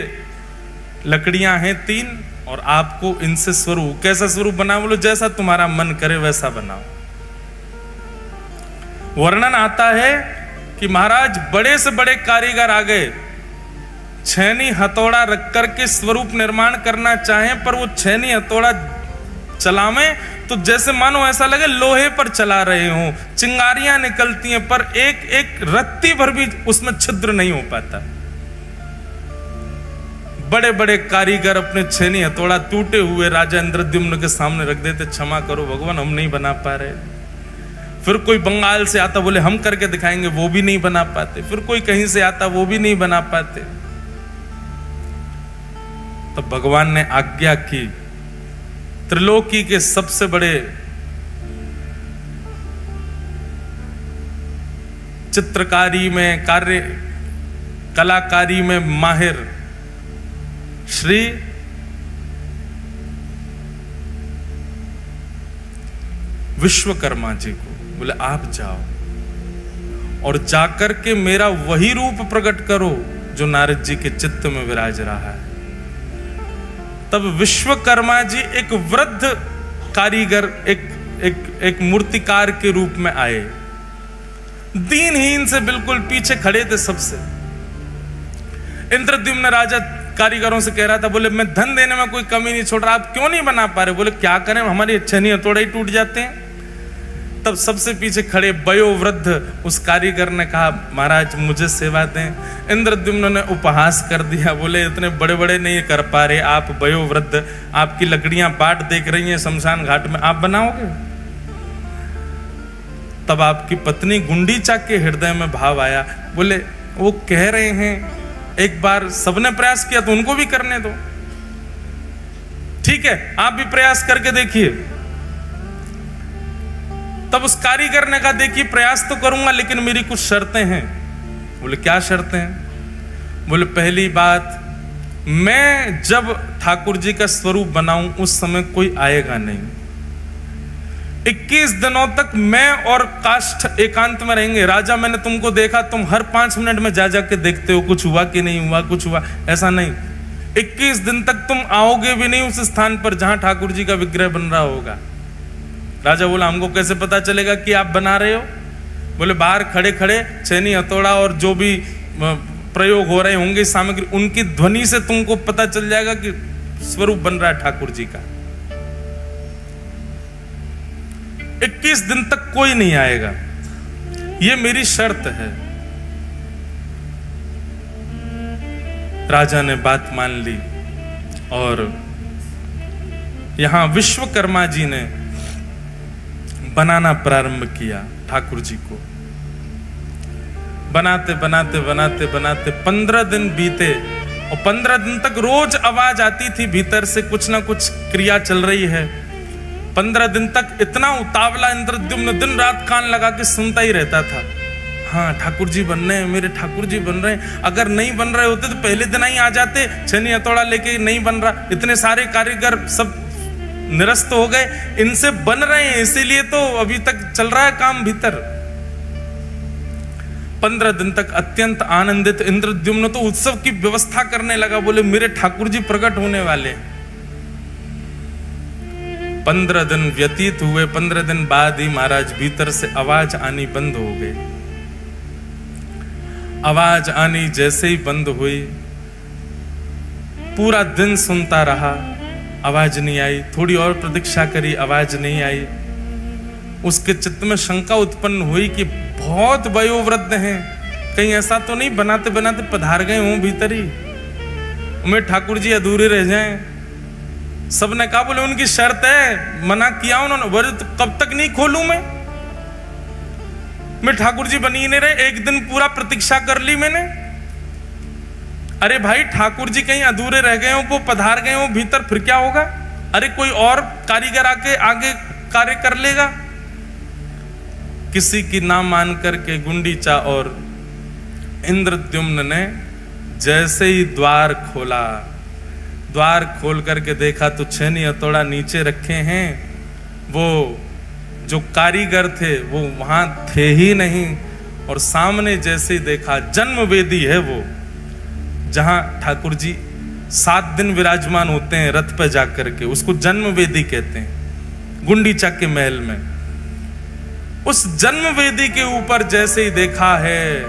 लकड़ियां हैं 3, और आपको इनसे स्वरूप, कैसा स्वरूप बनाओ? बोलो जैसा तुम्हारा मन करे वैसा बनाओ। वर्णन आता है कि महाराज बड़े से बड़े कारीगर आ गए, छेनी हथौड़ा रख करके स्वरूप निर्माण करना चाहें, पर वो छेनी हथौड़ा चलावें तो जैसे मानो ऐसा लगे लोहे पर चला रहे हों। चिंगारियां निकलती हैं, पर एक एक रत्ती भर भी उसमें छिद्र नहीं हो पाता। बड़े बड़े कारीगर अपने छेनी हथौड़ा टूटे हुए राजा इंद्रद्युम्न के सामने रख देते, क्षमा करो भगवान, हम नहीं बना पा रहे। फिर कोई बंगाल से आता, बोले हम करके दिखाएंगे, वो भी नहीं बना पाते। फिर कोई कहीं से आता, वो भी नहीं बना पाते। तब भगवान ने आज्ञा की, त्रिलोकी के सबसे बड़े चित्रकारी में, कार्य कलाकारी में माहिर श्री विश्वकर्मा जी को, बोले आप जाओ और जाकर के मेरा वही रूप प्रकट करो जो नारद जी के चित्त में विराज रहा है। तब विश्वकर्मा जी एक वृद्ध कारीगर, एक मूर्तिकार के रूप में आए। दीनहीन से बिल्कुल पीछे खड़े थे सबसे। इंद्रद्युम्न राजा कारीगरों से कह रहा था, बोले मैं धन देने में कोई कमी नहीं छोड़ रहा, आप क्यों नहीं बना पा रहे? बोले क्या करें, हमारी छेनी हथौड़े ही टूट जाते हैं। तब सबसे पीछे खड़े वयोवृद्ध उस कारीगर ने कहा, महाराज मुझे सेवा दें। इंद्रद्युम्न ने उपहास कर दिया, बोले इतने बड़े बड़े नहीं कर पा रहे आप वयोवृद्ध, आपकी लकड़ियां बाट देख रही हैं शमशान घाट में, आप बनाओगे? तब आपकी पत्नी गुंडीचा के हृदय में भाव आया, बोले वो कह रहे हैं, एक बार सबने प्रयास किया तो उनको भी करने दो, ठीक है आप भी प्रयास करके देखिए। तब उस कारीगर ने कहा, देखिए प्रयास तो करूंगा लेकिन मेरी कुछ शर्तें हैं। बोले क्या शर्तें हैं? बोले पहली बात, मैं जब ठाकुर जी का स्वरूप बनाऊं उस समय कोई आएगा नहीं। 21 दिनों तक मैं और काष्ठ एकांत में रहेंगे। राजा मैंने तुमको देखा, तुम हर 5 मिनट में जा जाके देखते हो कुछ हुआ कि नहीं हुआ, कुछ हुआ, ऐसा नहीं। 21 दिन तक तुम आओगे भी नहीं उस स्थान पर जहां ठाकुर जी का विग्रह बन रहा होगा। राजा बोला हमको कैसे पता चलेगा कि आप बना रहे हो? बोले बाहर खड़े खड़े छेनी हथौड़ा और जो भी प्रयोग हो रहे होंगे सामग्री, उनकी ध्वनि से तुमको पता चल जाएगा कि स्वरूप बन रहा है ठाकुर जी का। 21 दिन तक कोई नहीं आएगा, ये मेरी शर्त है। राजा ने बात मान ली और यहां विश्वकर्मा जी ने बनाना प्रारंभ किया ठाकुर जी को। बनाते बनाते बनाते बनाते 15 दिन बीते और 15 दिन तक रोज आवाज आती थी भीतर से, कुछ ना कुछ क्रिया चल रही है। 15 दिन तक इतना उतावला इंद्रद्युम्न दिन रात कान लगा के सुनता ही रहता था। हाँ ठाकुर जी बन रहे हैं, मेरे ठाकुर जी बन रहे हैं। अगर नहीं बन रहे होते तो पहले दिन ही आ जाते, छेनी हथौड़ा लेके नहीं बन रहा। इतने सारे कारीगर सब निरस्त हो गए, इनसे बन रहे हैं इसीलिए तो अभी तक चल रहा है काम भीतर। 15 दिन तक अत्यंत आनंदित इंद्रद्युम्न तो उत्सव की व्यवस्था करने लगा। बोले मेरे ठाकुर जी प्रकट होने वाले हैं। 15 दिन व्यतीत हुए। 15 दिन बाद ही महाराज भीतर से आवाज आनी बंद हो गई। आवाज आनी जैसे ही बंद हुई, पूरा दिन सुनता रहा, आवाज नहीं आई। थोड़ी और प्रतीक्षा करी, आवाज नहीं आई। उसके चित्त में शंका उत्पन्न हुई कि बहुत वयोवृद्ध हैं, कहीं ऐसा तो नहीं बनाते बनाते पधार गए हों भीतर ही, मेरे ठाकुर जी अधूरे रह जाएं। सबने कहा, बोले उनकी शर्त है, मना किया उन्होंने। बोले तो कब तक नहीं खोलूं मैं ठाकुर जी बनी नहीं रहे, एक दिन पूरा प्रतीक्षा कर ली मैंने। अरे भाई ठाकुर जी कहीं अधूरे रह गए हो, वो पधार गए हो भीतर, फिर क्या होगा? अरे कोई और कारीगर आके आगे कार्य कर लेगा। किसी की ना मान करके गुंडीचा और इंद्रद्युम्न ने जैसे ही द्वार खोला, द्वार खोल करके देखा तो छेनी हथौड़ा नीचे रखे हैं। वो जो कारीगर थे वो वहां थे ही नहीं। और सामने जैसे ही देखा, जन्म वेदी है वो, जहां ठाकुर जी 7 दिन विराजमान होते हैं रथ पे जाकर के, उसको जन्म वेदी कहते हैं, गुंडीचा के महल में। उस जन्म वेदी के ऊपर जैसे ही देखा है,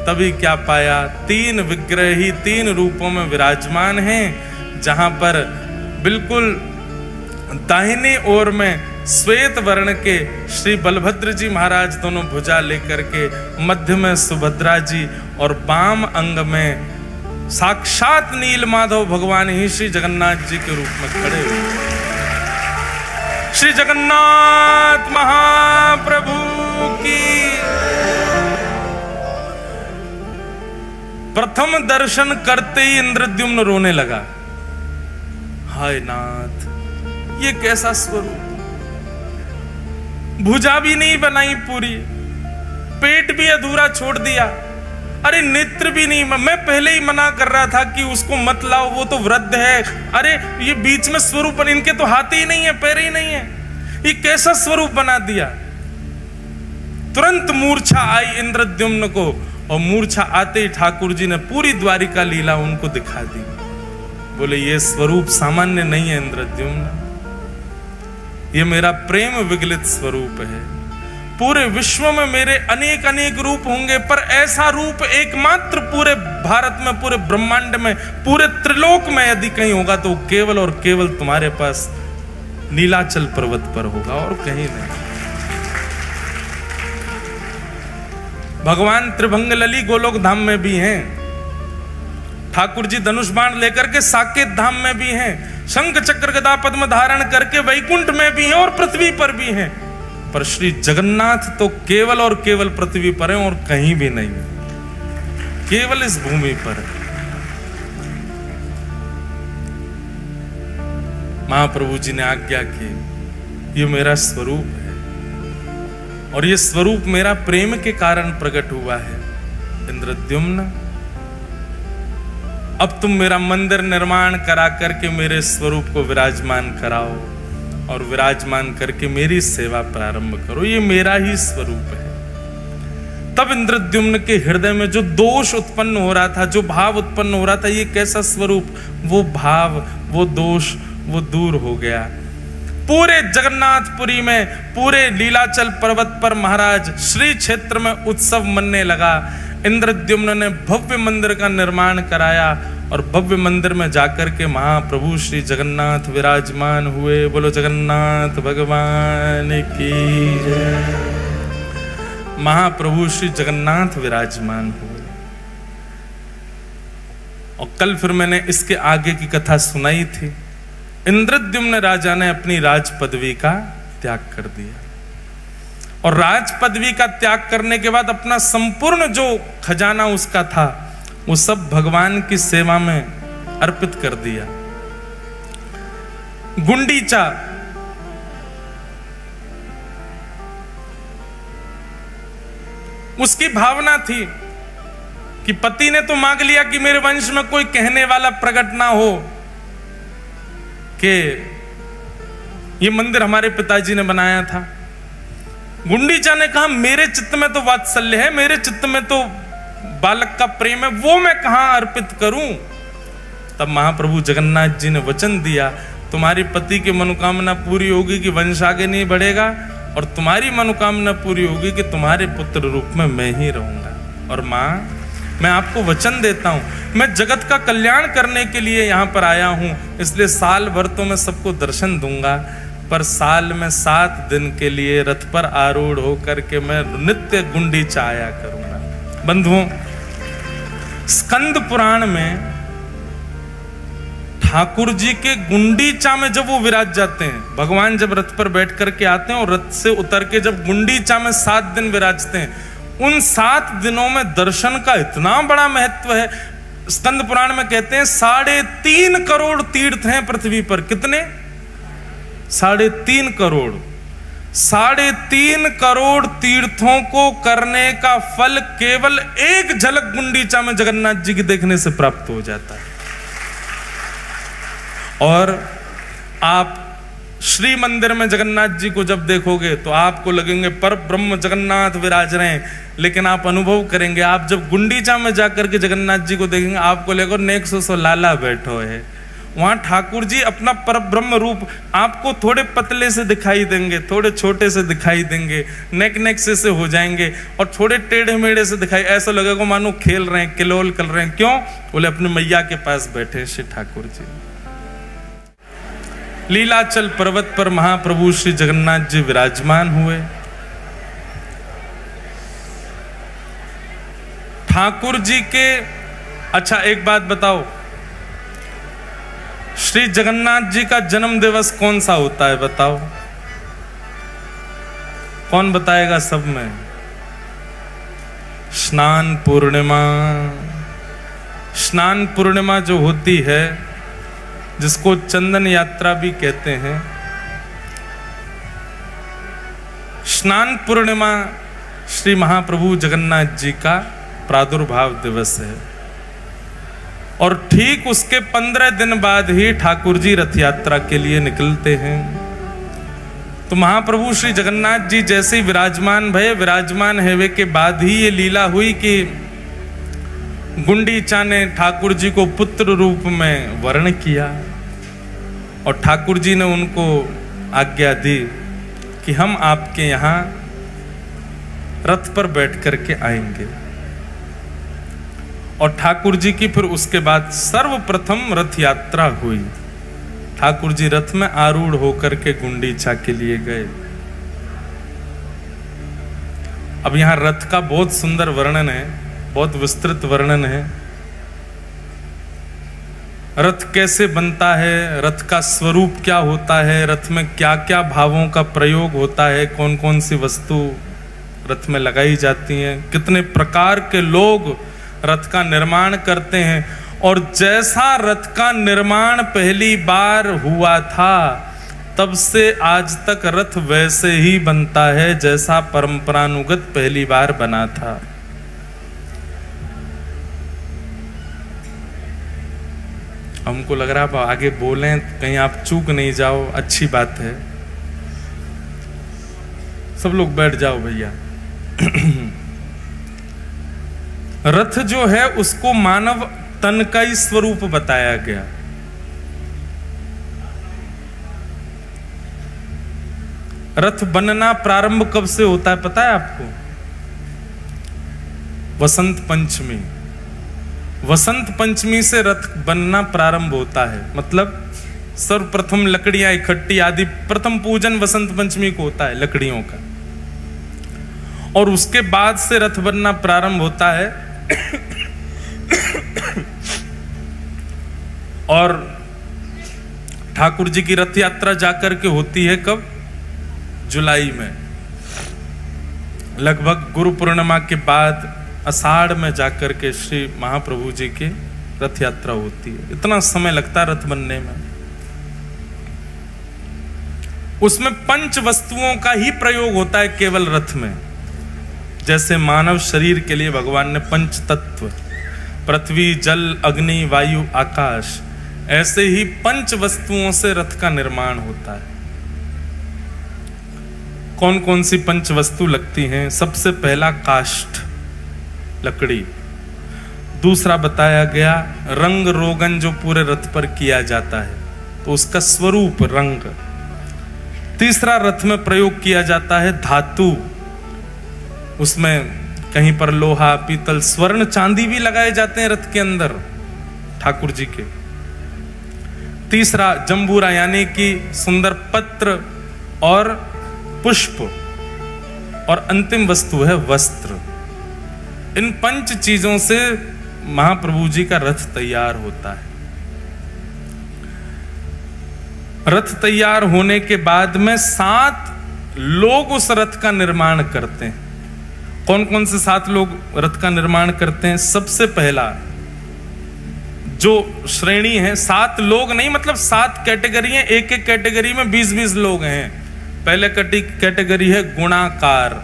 तभी क्या पाया, 3 विग्रह ही 3 रूपों में विराजमान हैं। जहां पर बिल्कुल दाहिनी ओर में श्वेत वर्ण के श्री बलभद्र जी महाराज दोनों भुजा लेकर के, मध्य में सुभद्रा जी और वाम अंग में साक्षात नील माधव भगवान ही श्री जगन्नाथ जी के रूप में खड़े हुए। श्री जगन्नाथ महाप्रभु की। प्रथम दर्शन करते ही इंद्रद्युम्न रोने लगा। हाय नाथ, ये कैसा स्वरूप! भुजा भी नहीं बनाई पूरी, पेट भी अधूरा छोड़ दिया, अरे नेत्र भी नहीं। मैं पहले ही मना कर रहा था कि उसको मत लाओ, वो तो वृद्ध है। अरे ये बीच में स्वरूप, इनके तो हाथ ही नहीं है, पैर ही नहीं है, ये कैसा स्वरूप बना दिया। तुरंत मूर्छा आई इंद्रद्युम्न को, और मूर्छा आते ही ठाकुर जी ने पूरी द्वारिका लीला उनको दिखा दी। बोले ये स्वरूप सामान्य नहीं है इंद्रद्युम्न, ये मेरा प्रेम विगलित स्वरूप है। पूरे विश्व में मेरे अनेक अनेक रूप होंगे, पर ऐसा रूप एकमात्र पूरे भारत में, पूरे ब्रह्मांड में, पूरे त्रिलोक में यदि कहीं होगा तो केवल और केवल तुम्हारे पास नीलाचल पर्वत पर होगा, और कहीं नहीं। भगवान त्रिभंग लली गोलोक धाम में भी हैं, ठाकुर जी धनुष बाण लेकर के साकेत धाम में भी हैं, शंख चक्र गदा पद्म धारण करके वैकुंठ में भी हैं और पृथ्वी पर भी हैं। पर श्री जगन्नाथ तो केवल और केवल पृथ्वी पर हैं और कहीं भी नहीं, केवल इस भूमि पर है। महाप्रभु जी ने आज्ञा की, ये मेरा स्वरूप है और ये स्वरूप मेरा प्रेम के कारण प्रकट हुआ है। इंद्रद्युम्न, अब तुम मेरा मंदिर निर्माण करा करके मेरे स्वरूप को विराजमान कराओ और विराजमान करके मेरी सेवा प्रारंभ करो, ये मेरा ही स्वरूप है। तब इंद्रद्युम्न के हृदय में जो दोष उत्पन्न हो रहा था, जो भाव उत्पन्न हो रहा था, ये कैसा स्वरूप, वो भाव, वो दोष, वो दूर हो गया। पूरे जगन्नाथपुरी में, पूरे लीलाचल पर्वत पर महाराज श्री क्षेत्र में उत्सव मनने लगा। इंद्रद्युम्न ने भव्य मंदिर का निर्माण कराया और भव्य मंदिर में जाकर के महाप्रभु श्री जगन्नाथ विराजमान हुए। बोलो जगन्नाथ भगवान की जय। महाप्रभु श्री जगन्नाथ विराजमान हुए। और कल फिर मैंने इसके आगे की कथा सुनाई थी। इंद्रद्युम्न राजा ने अपनी राज पदवी का त्याग कर दिया और राज पदवी का त्याग करने के बाद अपना संपूर्ण जो खजाना उसका था वो सब भगवान की सेवा में अर्पित कर दिया। गुंडीचा, उसकी भावना थी कि पति ने तो मांग लिया कि मेरे वंश में कोई कहने वाला प्रकट ना हो कि ये मंदिर हमारे पिताजी ने बनाया था। गुंडीचा ने कहा मेरे चित्त में तो वात्सल्य है, मेरे चित्त में तो बालक का प्रेम है, वो मैं कहां अर्पित करूं। तब महाप्रभु जगन्नाथ जी ने वचन दिया, तुम्हारी पति की मनोकामना पूरी होगी कि वंश आगे नहीं बढ़ेगा और तुम्हारी मनोकामना पूरी होगी कि तुम्हारे पुत्र रूप में मैं ही रहूंगा। और मां, मैं आपको वचन देता हूं, मैं जगत का कल्याण करने के लिए यहां पर आया हूं, इसलिए साल भर तो मैं सबको दर्शन दूंगा, पर साल में 7 दिन के लिए रथ पर आरूढ़ होकर के मैं नित्य गुंडीचा आया करूंगा। बंधुओं, स्कंद पुराण में ठाकुर जी के गुंडीचा में जब वो विराज जाते हैं, भगवान जब रथ पर बैठ करके आते हैं और रथ से उतर के जब गुंडीचा में 7 दिन विराजते हैं, उन 7 दिनों में दर्शन का इतना बड़ा महत्व है। स्कंद पुराण में कहते हैं 3.5 करोड़ तीर्थ हैं पृथ्वी पर। कितने? 3.5 करोड़। 3.5 करोड़ तीर्थों को करने का फल केवल एक झलक गुंडीचा में जगन्नाथ जी की देखने से प्राप्त हो जाता है। और आप श्री मंदिर में जगन्नाथ जी को जब देखोगे तो आपको लगेंगे पर ब्रह्म जगन्नाथ विराज रहे हैं, लेकिन आप अनुभव करेंगे, आप जब गुंडीचा में जाकर के जगन्नाथ जी को देखेंगे आपको लगेगा नेक सो लाला बैठो है। वहां ठाकुर जी अपना पर ब्रह्म रूप आपको थोड़े पतले से दिखाई देंगे, थोड़े छोटे से दिखाई देंगे, नेक से हो जाएंगे और थोड़े टेढ़े मेढ़े से दिखाई, ऐसा लगेगा मानो खेल रहे हैं, किलोल कर रहे हैं। क्यों? बोले अपने मैया के पास बैठे श्री ठाकुर जी। लीलाचल पर्वत पर महाप्रभु श्री जगन्नाथ जी विराजमान हुए। ठाकुर जी के, अच्छा एक बात बताओ, श्री जगन्नाथ जी का जन्म दिवस कौन सा होता है? बताओ, कौन बताएगा सब में? स्नान पूर्णिमा। स्नान पूर्णिमा जो होती है, जिसको चंदन यात्रा भी कहते हैं, स्नान पूर्णिमा श्री महाप्रभु जगन्नाथ जी का प्रादुर्भाव दिवस है। और ठीक उसके 15 दिन बाद ही ठाकुर जी रथ यात्रा के लिए निकलते हैं। तो महाप्रभु श्री जगन्नाथ जी जैसे ही विराजमान भये, विराजमान हेवे के बाद ही ये लीला हुई कि गुंडीचा ने ठाकुर जी को पुत्र रूप में वर्ण किया और ठाकुर जी ने उनको आज्ञा दी कि हम आपके यहाँ रथ पर बैठ करके आएंगे। और ठाकुर जी की फिर उसके बाद सर्वप्रथम रथ यात्रा हुई। ठाकुर जी रथ में आरूढ़ होकर के गुंडीचा के लिए गए। अब यहां रथ का बहुत सुंदर वर्णन है, बहुत विस्तृत वर्णन है। रथ कैसे बनता है, रथ का स्वरूप क्या होता है, रथ में क्या क्या भावों का प्रयोग होता है, कौन कौन सी वस्तु रथ में लगाई जाती हैं, कितने प्रकार के लोग रथ का निर्माण करते हैं। और जैसा रथ का निर्माण पहली बार हुआ था तब से आज तक रथ वैसे ही बनता है जैसा परंपरानुगत पहली बार बना था। हमको लग रहा है आगे बोलें कहीं आप चूक नहीं जाओ, अच्छी बात है। सब लोग बैठ जाओ भैया। रथ जो है उसको मानव तन का ही स्वरूप बताया गया। रथ बनना प्रारंभ कब से होता है पता है आपको? वसंत पंचमी। वसंत पंचमी से रथ बनना प्रारंभ होता है। मतलब सर्वप्रथम लकड़ियां इकट्ठी आदि प्रथम पूजन वसंत पंचमी को होता है लकड़ियों का, और उसके बाद से रथ बनना प्रारंभ होता है। और ठाकुर जी की रथ यात्रा जाकर के होती है कब? जुलाई में, लगभग गुरु पूर्णिमा के बाद आषाढ़ में जाकर के श्री महाप्रभु जी की रथ यात्रा होती है। इतना समय लगता है रथ बनने में। उसमें पंच वस्तुओं का ही प्रयोग होता है केवल रथ में। जैसे मानव शरीर के लिए भगवान ने पंच तत्व पृथ्वी, जल, अग्नि, वायु, आकाश, ऐसे ही पंच वस्तुओं से रथ का निर्माण होता है। कौन कौन सी पंच वस्तु लगती हैं? सबसे पहला काष्ठ, लकड़ी। दूसरा बताया गया रंग रोगन, जो पूरे रथ पर किया जाता है तो उसका स्वरूप रंग। तीसरा रथ में प्रयोग किया जाता है धातु, उसमें कहीं पर लोहा, पीतल, स्वर्ण, चांदी भी लगाए जाते हैं रथ के अंदर ठाकुर जी के। तीसरा जंबूरा यानी कि सुंदर पत्र और पुष्प, और अंतिम वस्तु है वस्त्र। इन पंच चीजों से महाप्रभु जी का रथ तैयार होता है। रथ तैयार होने के बाद में 7 लोग उस रथ का निर्माण करते हैं। कौन कौन से 7 लोग रथ का निर्माण करते हैं? सबसे पहला जो श्रेणी है, 7 लोग नहीं, मतलब 7 कैटेगरी है। एक एक कैटेगरी में 20-20 लोग हैं। पहले कैटेगरी है गुणाकार।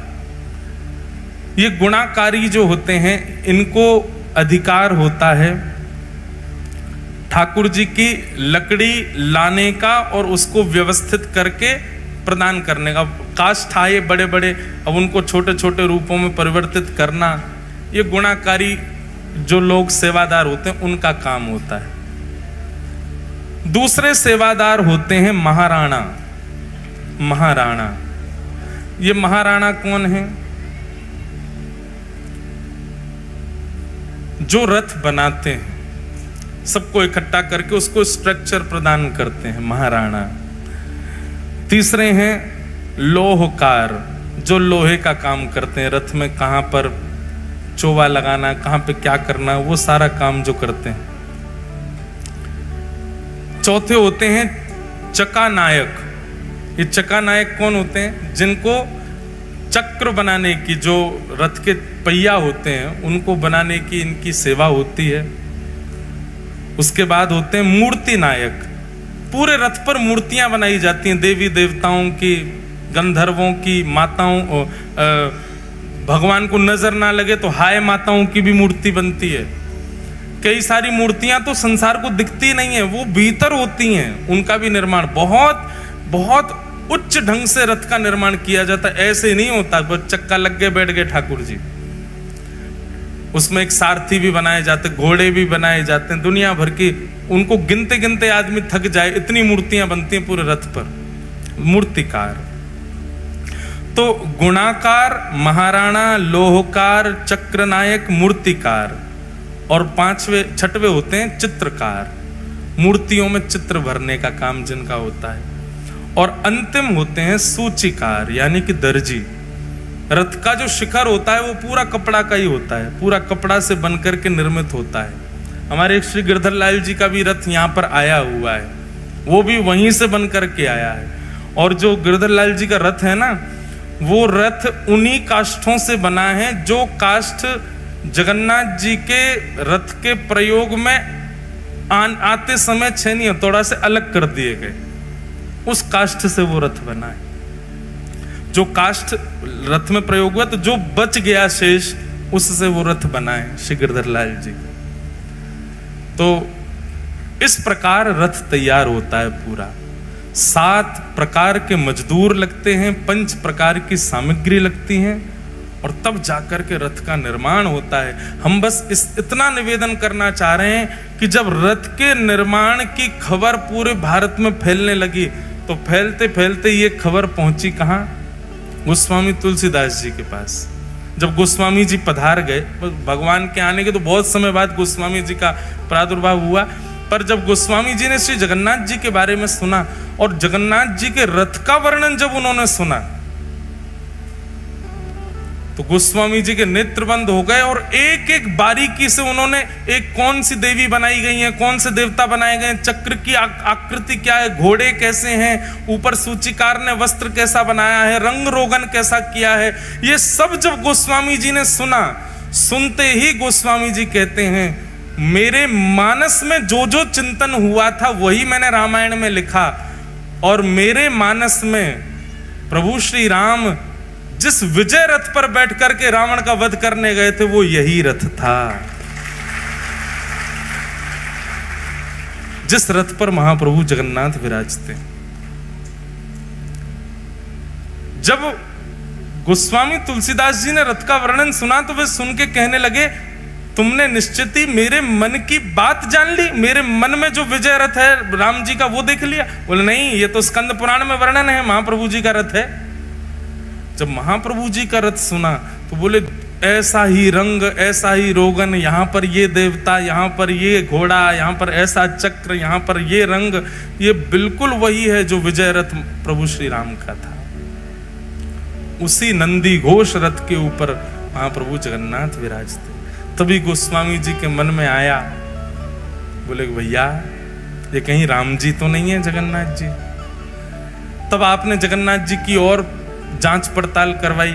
ये गुणाकारी जो होते हैं इनको अधिकार होता है ठाकुर जी की लकड़ी लाने का और उसको व्यवस्थित करके प्रदान करने का। काष्ठ आए बड़े बड़े, अब उनको छोटे छोटे रूपों में परिवर्तित करना, ये गुणाकारी जो लोग सेवादार होते हैं उनका काम होता है। दूसरे सेवादार होते हैं महाराणा। महाराणा, ये महाराणा कौन है? जो रथ बनाते हैं, सबको इकट्ठा करके उसको स्ट्रक्चर प्रदान करते हैं, महाराणा। तीसरे हैं लोहकार, जो लोहे का काम करते हैं, रथ में कहां पर चोवा लगाना, कहां पे क्या करना, वो सारा काम जो करते हैं। चौथे होते हैं चका नायक। ये चका नायक कौन होते हैं? जिनको चक्र बनाने की, जो रथ के पहिया होते हैं उनको बनाने की इनकी सेवा होती है। उसके बाद होते हैं मूर्ति नायक। पूरे रथ पर मूर्तियां बनाई जाती हैं, देवी देवताओं की, गंधर्वों की, माताओं, भगवान को नजर ना लगे तो हाय माताओं की भी मूर्ति बनती है। कई सारी मूर्तियां तो संसार को दिखती नहीं है, वो भीतर होती हैं, उनका भी निर्माण बहुत बहुत उच्च ढंग से रथ का निर्माण किया जाता है। ऐसे नहीं होता बस चक्का लग गए बैठ गए ठाकुर जी। उसमें एक सारथी भी बनाए जाते, घोड़े भी बनाए जाते हैं, दुनिया भर की, उनको गिनते गिनते आदमी थक जाए, इतनी मूर्तियां बनती हैं पूरे रथ पर। मूर्तिकार। तो गुणाकार, महाराणा, लोहकार, चक्रनायक, मूर्तिकार, और 5वें-6वें होते हैं चित्रकार। मूर्तियों में चित्र भरने का काम जिनका होता है। और अंतिम होते हैं सूचीकार, यानी कि दर्जी। रथ का जो शिखर होता है वो पूरा कपड़ा का ही होता है, पूरा कपड़ा से बनकर के निर्मित होता है। हमारे श्री गिरधरलाल जी का भी रथ यहाँ पर आया हुआ है, वो भी वहीं से बन करके आया है। और जो गिरधरलाल जी का रथ है ना, वो रथ उन्हीं काष्ठों से बना है जो काष्ठ जगन्नाथ जी के रथ के प्रयोग में आते समय छेनी हथौड़ा से अलग कर दिए गए, उस काष्ठ से वो रथ बना है। जो काष्ठ रथ में प्रयोग हुआ तो जो बच गया शेष, उससे वो रथ बना है श्री गिरधरलाल जी का। तो इस प्रकार रथ तैयार होता है पूरा। 7 प्रकार के मजदूर लगते हैं, 5 प्रकार की सामग्री लगती हैं, और तब जाकर के रथ का निर्माण होता है। हम बस इतना निवेदन करना चाह रहे हैं कि जब रथ के निर्माण की खबर पूरे भारत में फैलने लगी, तो फैलते फैलते ये खबर पहुंची कहां? गोस्वामी तुलसीदास जी के पास। जब गोस्वामी जी पधार गए, भगवान के आने के तो बहुत समय बाद गोस्वामी जी का प्रादुर्भाव हुआ, पर जब गोस्वामी जी ने श्री जगन्नाथ जी के बारे में सुना और जगन्नाथ जी के रथ का वर्णन जब उन्होंने सुना, तो गोस्वामी जी के नेत्र बंद हो गए और एक एक बारीकी से उन्होंने एक कौन सी देवी बनाई गई है, कौन से देवता बनाए गए, चक्र की आकृति क्या है, घोड़े कैसे हैं, ऊपर सूचीकार ने वस्त्र कैसा बनाया है, रंग रोगन कैसा किया है, ये सब जब गोस्वामी जी ने सुना, सुनते ही गोस्वामी जी कहते हैं, मेरे मानस में जो जो चिंतन हुआ था वही मैंने रामायण में लिखा, और मेरे मानस में प्रभु श्री राम जिस विजय रथ पर बैठ करके रावण का वध करने गए थे, वो यही रथ था जिस रथ पर महाप्रभु जगन्नाथ विराजते। जब गोस्वामी तुलसीदास जी ने रथ का वर्णन सुना, तो वे सुन के कहने लगे, तुमने निश्चित ही मेरे मन की बात जान ली, मेरे मन में जो विजय रथ है राम जी का वो देख लिया? बोले नहीं, ये तो स्कंद पुराण में वर्णन है, महाप्रभु जी का रथ है। जब महाप्रभु जी का रथ सुना तो बोले, ऐसा ही रंग, ऐसा ही रोगन, यहाँ पर ये देवता, यहाँ पर ये घोड़ा, यहाँ पर ऐसा चक्र, यहाँ पर ये रंग, ये बिल्कुल वही है जो विजय रथ प्रभु श्री राम का था। उसी नंदी घोष रथ के ऊपर महाप्रभु जगन्नाथ विराजते। तभी गोस्वामी जी के मन में आया, बोले भैया ये कहीं राम जी तो नहीं है जगन्नाथ जी? तब आपने जगन्नाथ जी की और जांच पड़ताल करवाई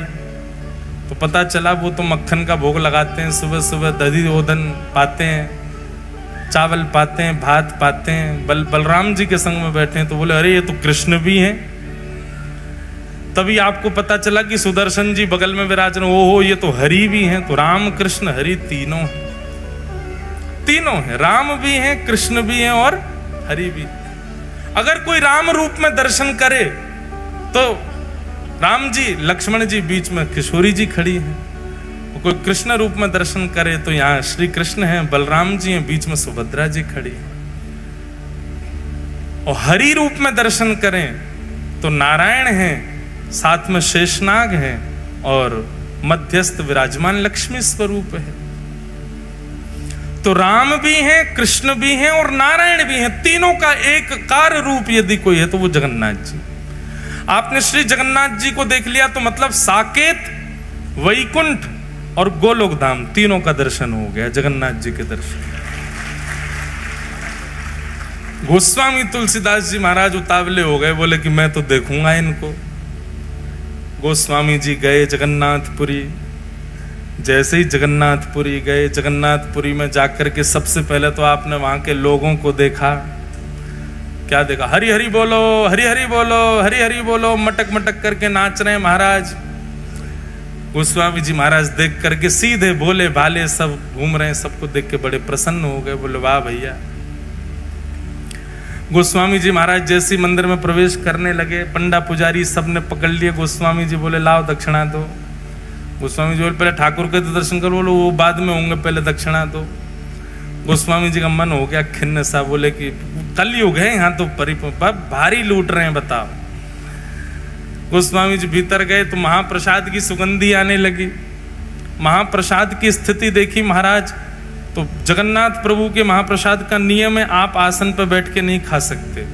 तो पता चला वो तो मक्खन का भोग लगाते हैं, सुबह सुबह दही ओदन पाते हैं, चावल पाते हैं, भात पाते हैं, बलराम जी के संग में बैठे हैं। तो बोले अरे ये तो कृष्ण भी हैं। तभी आपको पता चला कि सुदर्शन जी बगल में विराजन, ओहो ये तो हरि भी हैं। तो राम कृष्ण हरि तीनों हैं, राम भी हैं, कृष्ण भी हैं और हरि भी। अगर कोई राम रूप में दर्शन करे तो राम जी, लक्ष्मण जी बीच में किशोरी जी खड़ी हैं। कोई कृष्ण रूप में दर्शन करे तो यहाँ श्री कृष्ण हैं, बलराम जी हैं, बीच में सुभद्रा जी खड़ी हैं। और हरि रूप में दर्शन करें तो नारायण हैं, साथ में शेषनाग हैं और मध्यस्थ विराजमान लक्ष्मी स्वरूप है। तो राम भी हैं, कृष्ण भी हैं और नारायण भी हैं। तीनों का एक कार रूप यदि कोई है तो वो जगन्नाथ जी। आपने श्री जगन्नाथ जी को देख लिया तो मतलब साकेत, वैकुंठ और गोलोक धाम तीनों का दर्शन हो गया, जगन्नाथ जी के दर्शन। गोस्वामी तुलसीदास जी महाराज उतावले हो गए, बोले कि मैं तो देखूंगा इनको। गोस्वामी जी गए जगन्नाथपुरी। जैसे ही जगन्नाथपुरी गए, जगन्नाथपुरी में जाकर के सबसे पहले तो आपने वहां के लोगों को देखा। क्या देखा? हरि हरि बोलो, हरि हरि बोलो, हरि हरि बोलो, मटक मटक करके नाच रहे हैं महाराज। गोस्वामी जी महाराज देख करके सीधे भोले भाले सब घूम रहे हैं, सबको देख के बड़े प्रसन्न हो गए, बोले वाह भैया। गोस्वामी जी महाराज जैसे मंदिर में प्रवेश करने लगे, पंडा पुजारी सब ने पकड़ लिए। गोस्वामी जी बोले लाओ दक्षिणा दो। गोस्वामी जी बोले पहले ठाकुर के तो दर्शन करो, बोलो वो बाद में होंगे, पहले दक्षिणा दो। गोस्वामी जी का मन हो गया खिन्न सा, बोले कि कलयुग है यहाँ तो भारी लूट रहे हैं, बताओ। गोस्वामी जी भीतर गए तो महाप्रसाद की सुगंधी आने लगी। महाप्रसाद की स्थिति देखी महाराज, तो जगन्नाथ प्रभु के महाप्रसाद का नियम है, आप आसन पर बैठ के नहीं खा सकते,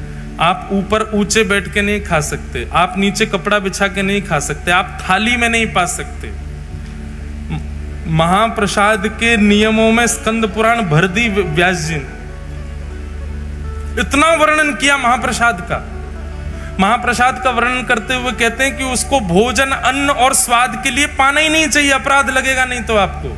आप ऊपर ऊंचे बैठ के नहीं खा सकते, आप नीचे कपड़ा बिछा के नहीं खा सकते, आप थाली में नहीं पा सकते। महाप्रसाद के नियमों में स्कंद पुराण भर दी व्यास जी ने। इतना वर्णन किया महाप्रसाद का। महाप्रसाद का वर्णन करते हुए कहते हैं कि उसको भोजन, अन्न और स्वाद के लिए पाना ही नहीं चाहिए, अपराध लगेगा नहीं तो आपको।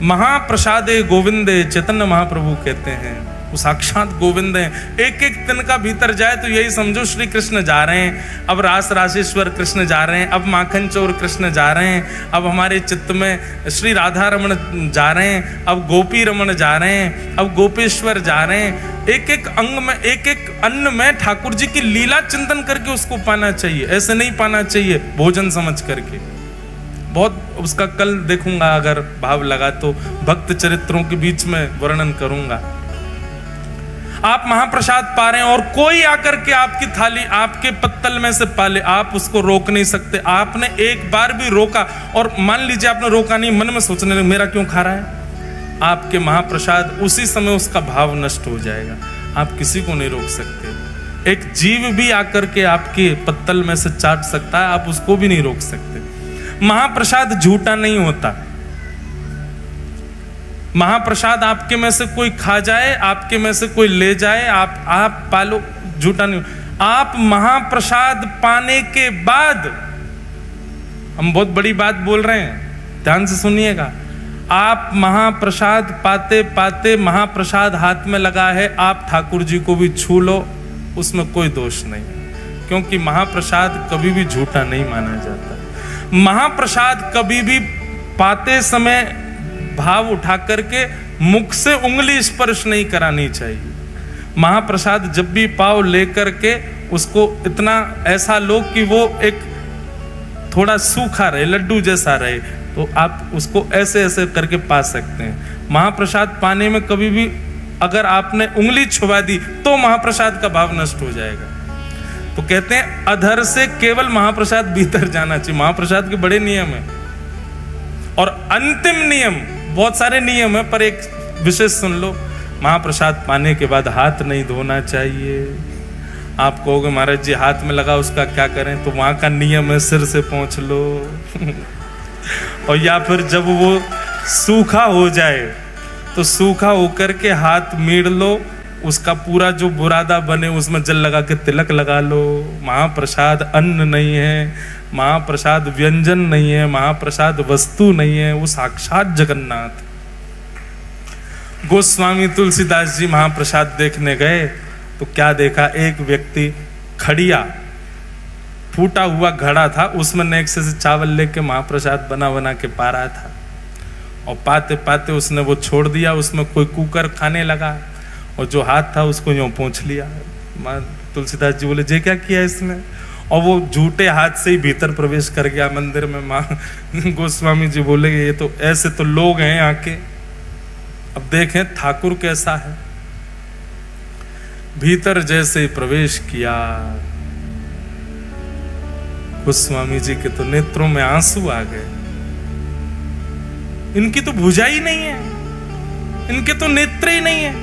महाप्रसादे गोविंदे, चैतन्य महाप्रभु कहते हैं वो साक्षात गोविंद हैं। एक एक तिनका भीतर जाए तो यही समझो श्री कृष्ण जा रहे हैं, अब रास रासेश्वर कृष्ण जा रहे हैं, अब माखन चोर कृष्ण जा रहे हैं, अब हमारे चित्त में श्री राधा रमण जा रहे हैं, अब गोपी रमण जा रहे हैं, अब गोपेश्वर जा रहे हैं। एक एक अंग में, एक एक अन्न में ठाकुर जी की लीला चिंतन करके उसको पाना चाहिए, ऐसे नहीं पाना चाहिए भोजन समझ करके। बहुत उसका कल देखूंगा, अगर भाव लगा तो भक्त चरित्रों के बीच में वर्णन करूंगा। आप महाप्रसाद पा रहे हैं और कोई आकर के आपकी थाली, आपके पत्तल में से पाले, आप उसको रोक नहीं सकते। आपने एक बार भी रोका और मान लीजिए आपने रोका नहीं, मन में सोचने लगे मेरा क्यों खा रहा है, आपके महाप्रसाद उसी समय उसका भाव नष्ट हो जाएगा। आप किसी को नहीं रोक सकते। एक जीव भी आकर के आपके पत्तल में से चाट सकता है, आप उसको भी नहीं रोक सकते। महाप्रसाद झूठा नहीं होता। महाप्रसाद आपके में से कोई खा जाए, आपके में से कोई ले जाए, आप पालो, झूठा नहीं। आप महाप्रसाद पाने के बाद, हम बहुत बड़ी बात बोल रहे हैं, ध्यान से सुनिएगा। आप महाप्रसाद पाते पाते महाप्रसाद हाथ में लगा है, आप ठाकुर जी को भी छू लो, उसमें कोई दोष नहीं, क्योंकि महाप्रसाद कभी भी झूठा नहीं माना जाता। महाप्रसाद कभी भी पाते समय भाव उठा करके मुख से उंगली स्पर्श नहीं करानी चाहिए। महाप्रसाद जब भी पाव लेकर के उसको इतना ऐसा लो कि वो एक थोड़ा सूखा रहे, लड्डू जैसा रहे, तो आप उसको ऐसे ऐसे करके पा सकते हैं। महाप्रसाद पाने में कभी भी अगर आपने उंगली छुपा दी तो महाप्रसाद का भाव नष्ट हो जाएगा। तो कहते हैं अधर से केवल महाप्रसाद भीतर जाना चाहिए। महाप्रसाद के बड़े नियम हैं और अंतिम नियम, बहुत सारे नियम है पर एक विशेष सुन लो। महाप्रसाद पाने के बाद हाथ नहीं धोना चाहिए। आप कहोगे महाराज जी हाथ में लगा उसका क्या करें, तो वहां का नियम है सिर से पोंछ लो और या फिर जब वो सूखा हो जाए तो सूखा होकर के हाथ मीड़ लो, उसका पूरा जो बुरादा बने उसमें जल लगा के तिलक लगा लो। महाप्रसाद अन्न नहीं है, महाप्रसाद व्यंजन नहीं है, महाप्रसाद वस्तु नहीं है, वो साक्षात जगन्नाथ। गोस्वामी तुलसीदास जी महाप्रसाद देखने गए तो क्या देखा, एक व्यक्ति खड़िया फूटा हुआ घड़ा था, उसमें नेक से चावल लेके महाप्रसाद बना बना के पा रहा था और पाते पाते उसने वो छोड़ दिया। उसमें कोई कुकर खाने लगा और जो हाथ था उसको यूं पोंछ लिया। मां तुलसीदास जी बोले जे क्या किया इसने, और वो झूठे हाथ से ही भीतर प्रवेश कर गया मंदिर में। मां गोस्वामी जी बोले ये तो ऐसे तो लोग हैं यहाँ के। अब देखें ठाकुर कैसा है, भीतर जैसे ही प्रवेश किया, गोस्वामी जी के तो नेत्रों में आंसू आ गए। इनकी तो भुजा ही नहीं है, इनके तो नेत्र ही नहीं है,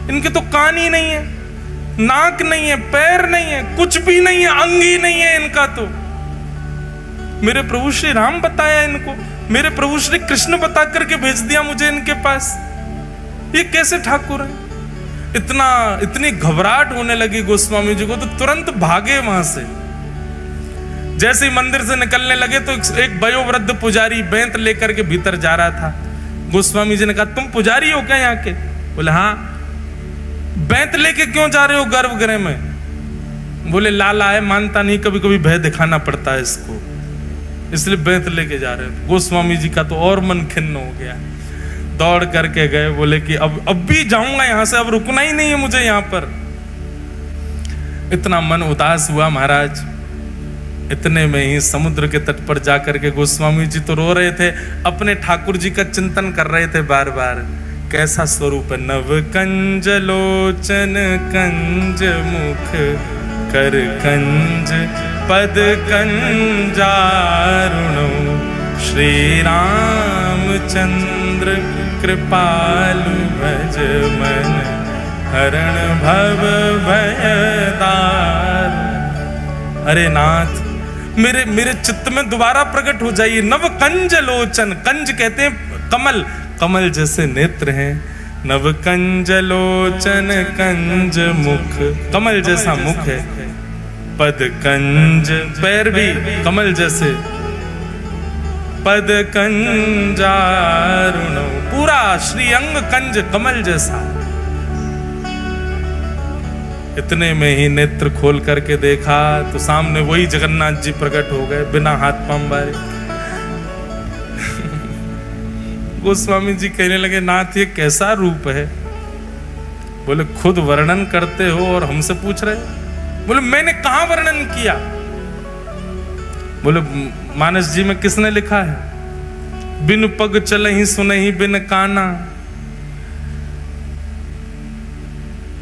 इनके तो कान ही नहीं है, नाक नहीं है, पैर नहीं है, कुछ भी नहीं है, अंग ही नहीं है इनका। तो मेरे प्रभु श्री राम बताया इनको, मेरे प्रभु श्री कृष्ण बता करके भेज दिया मुझे इनके पास। ये कैसे ठाकुर है? इतनी घबराहट होने लगी गोस्वामी जी को, तो तुरंत भागे वहां से। जैसे ही मंदिर से निकलने लगे तो एक वयोवृद्ध पुजारी बेंत लेकर के भीतर जा रहा था। गोस्वामी जी ने कहा तुम पुजारी हो क्या यहाँ के? बोले हाँ। बेंत लेके क्यों जा रहे हो गर्भगृह में? बोले लाला है, मानता नहीं, कभी कभी भय दिखाना पड़ता है इसको, इसलिए बेंत लेके जा रहे हो। गोस्वामी जी का तो और मन खिन्न हो गया, दौड़ करके गए, बोले कि अब भी जाऊंगा यहां से, अब रुकना ही नहीं है मुझे यहां पर। इतना मन उदास हुआ महाराज। इतने में ही समुद्र के तट पर जाकर के गोस्वामी जी तो रो रहे थे, अपने ठाकुर जी का चिंतन कर रहे थे बार बार। कैसा स्वरूप है, नव कंज लोचन कंज मुख कर कंज पद कंजारुणो श्री रामचंद्र कृपालु भज मन हरण भव भयदार। अरे नाथ, मेरे मेरे चित्त में दोबारा प्रकट हो जाइए। नव कंज लोचन, कंज कहते हैं कमल, कमल जैसे नेत्र हैं। नव कंज लोचन कंज मुख, कमल जैसा मुख है। पद कंज, पैर भी कमल जैसे। पद कंजारुण, पूरा श्रीअंग कंज कमल जैसा। इतने में ही नेत्र खोल करके देखा तो सामने वही जगन्नाथ जी प्रकट हो गए, बिना हाथ पांव बारे। गोस्वामी जी कहने लगे, नाथ ये कैसा रूप है? बोले खुद वर्णन करते हो और हमसे पूछ रहे? बोले मैंने कहां वर्णन किया? बोले मानस जी में किसने लिखा है? बिन पग चलहि सुनहि बिन काना।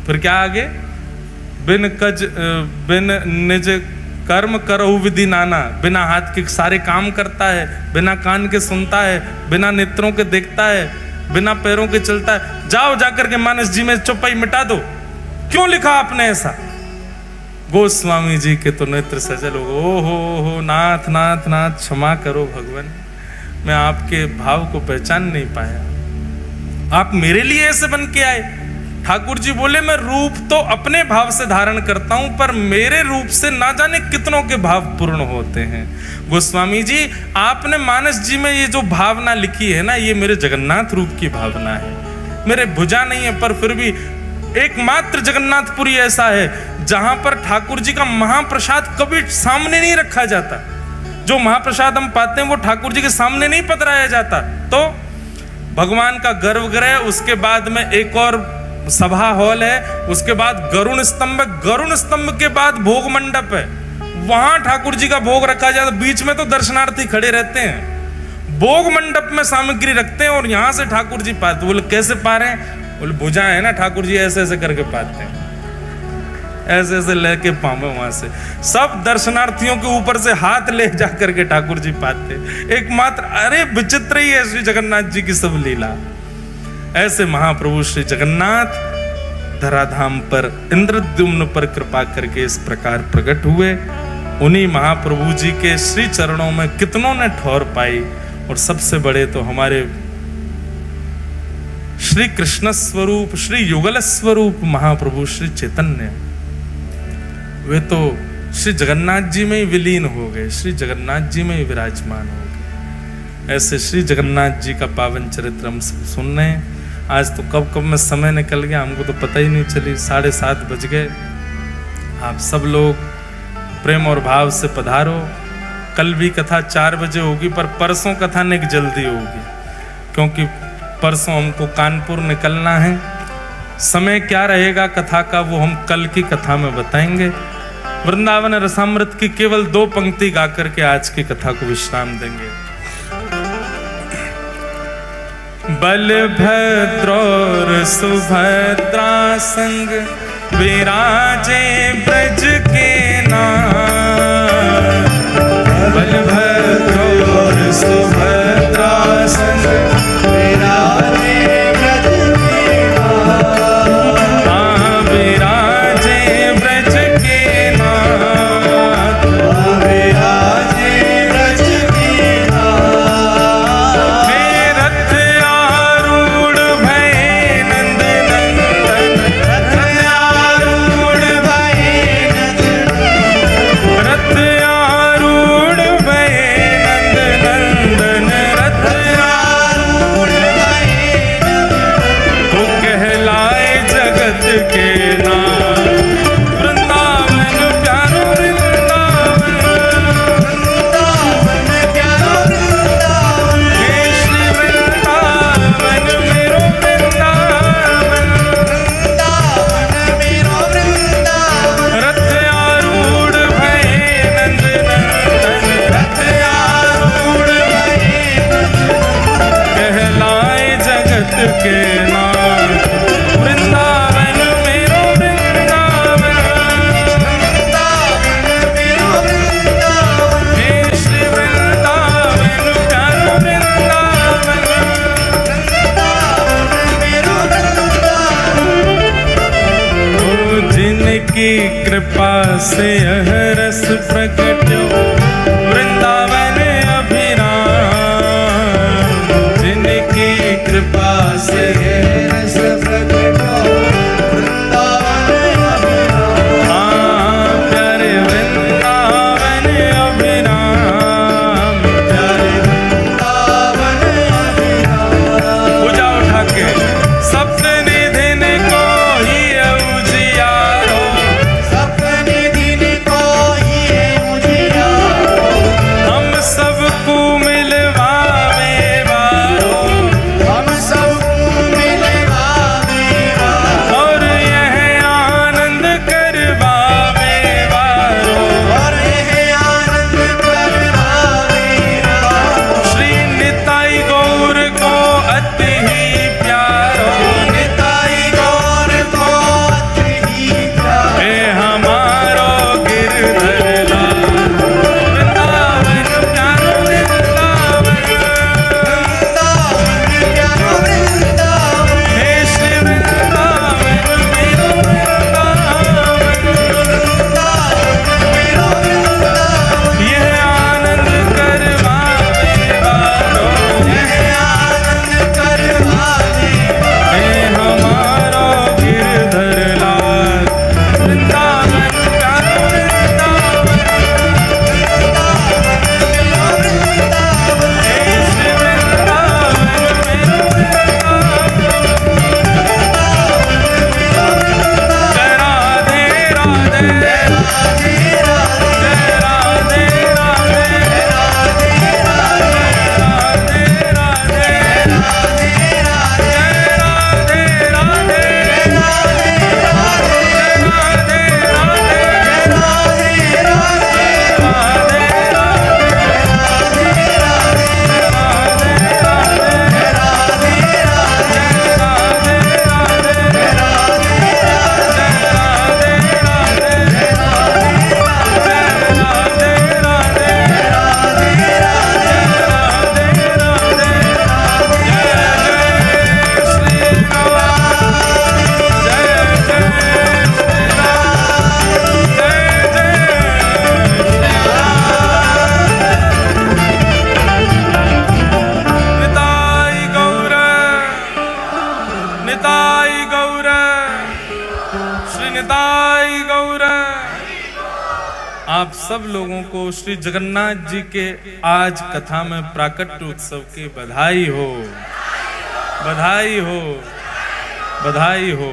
फिर क्या आगे? बिन निज कर्म करहु विधि नाना, बिना हाथ के सारे काम करता है, बिना कान के सुनता है, बिना नेत्रों के देखता है, बिना पैरों के चलता है। जाओ जाकर के मानस जी में चौपाई मिटा दो, क्यों लिखा आपने ऐसा? गोस्वामी जी के तो नेत्र सजल हो। हो नाथ नाथ नाथ क्षमा करो भगवान, मैं आपके भाव को पहचान नहीं पाया। आप मेरे लिए ऐसे बन के आए? ठाकुर जी बोले, मैं रूप तो अपने भाव से धारण करता हूं, पर मेरे रूप से ना जाने कितनों के भाव पूर्ण होते हैं। गोस्वामी जी आपने मानस जी में ये जो भावना लिखी है ना, ये मेरे जगन्नाथ रूप की भावना है। मेरे भुजा नहीं है, पर फिर भी एकमात्र जगन्नाथपुरी ऐसा है जहां पर ठाकुर जी का महाप्रसाद कभी सामने नहीं रखा जाता। जो महाप्रसाद हम पाते हैं वो ठाकुर जी के सामने नहीं पधराया जाता। तो भगवान का गर्भगृह, उसके बाद में एक और सभा हॉल है, उसके बाद गरुण स्तंभ, गरुण स्तंभ के बाद भोग मंडप है, वहां ठाकुर जी का भोग रखा जाता। बीच में तो दर्शनार्थी खड़े रहते हैं, भोग मंडप में सामग्री रखते हैं और यहां से ठाकुर जी पाते। बोले कैसे पा रहे हैं? बोले भुजा है ना, ठाकुर जी ऐसे ऐसे करके पाते हैं, ऐसे ऐसे लेके पावे वहां से। सब दर्शनार्थियों के ऊपर से हाथ ले जा करके ठाकुर जी पाते। एकमात्र, अरे विचित्र ही है श्री जगन्नाथ जी की सब लीला। ऐसे महाप्रभु श्री जगन्नाथ धराधाम पर इंद्रद्युम्न पर कृपा करके इस प्रकार प्रकट हुए। उन्हीं महाप्रभु जी के श्री चरणों में कितनों ने ठौर पाई, और सबसे बड़े तो हमारे श्री कृष्ण स्वरूप, श्री युगल स्वरूप महाप्रभु श्री चैतन्य, वे तो श्री जगन्नाथ जी में ही विलीन हो गए, श्री जगन्नाथ जी में ही विराजमान हो गए। ऐसे श्री जगन्नाथ जी का पावन चरित्र हम सुन रहे हैं। आज तो कब कब में समय निकल गया, हमको तो पता ही नहीं चली, 7:30 बज गए। आप सब लोग प्रेम और भाव से पधारो। कल भी कथा 4 बजे होगी, पर परसों कथा निक जल्दी होगी, क्योंकि परसों हमको कानपुर निकलना है। समय क्या रहेगा कथा का वो हम कल की कथा में बताएंगे। वृंदावन रसामृत की केवल 2 पंक्ति गाकर के आज की कथा को विश्राम देंगे। बलभद्र और सुभद्रा संग विराजे ब्रज के नाथ। बलभद्र और सुभद्रा संग विराजे ब्रज के नाथ। हाँ विराजे ब्रज के नाथ, विराजे ब्रज के नाथ। रथ आरूढ़ भय नंद नंदन, रथ आरूढ़ भय नंद, रथ आरूढ़ भय नंद नंदन, रथ आरूढ़ भय नंद। वो कहलाए जगत के नाथ, वृंदावन प्यारो वृंदावन, वृंदावन प्यारो वृंदावन, हे श्री वृंदावन मेरो वृंदावन, वृंदावन मेरो वृंदावन। रथ आरूढ़ भय नंद नंदन, रथ आरूढ़ भय नंद, कहलाए जगत के नाथ, वृंदावन मेरो वृंदावन, वृंदावन मेरो वृंदावन, हे श्री वृंदावन प्यारो वृंदावन, वृंदावन मेरो वृंदावन। ओ जिनकी कृपा से यह रस प्रकट कृपा से रस प्रगटो वृंदावन अभिराम। हाँ प्यारे वृंदावन अभिराम, प्यारे वृंदावन अभिराम। पूजा उठा के सप्तनिधिन को ही उजियारो, सप्तनिधिन को ही उजियारो। हम सबको मिलवावे वारो, हम सबको मिलवावे वारो। और यह आनंद करवावे वारो, और यह आनंद करवावे वारो। श्री निताई गौर को अति ही प्यारो, निताई गौर को अति ही प्यारो। हे हमारो गिरधर लाल, वृंदावन प्यारो वृंदावन, वृंदावन प्यारो वृंदावन। हे श्री वृंदावन मेरो वृंदावन, मेरो वृंदावन। यह आनंद करवावे वारो, यह आनंद करवावे हे हमारो गिरधर लाल, वृंदावन प्यारो वृंदावन, हे श्री वृंदावन मेरो वृंदावन। जय राधे राधे, जय राधे राधे, राधे राधे, निताई गौर, निताई गौर, श्री निताई गौर। आप सब लोगों को श्री जगन्नाथ जी के आज कथा में प्राकट्य उत्सव की बधाई हो, बधाई हो, बधाई हो।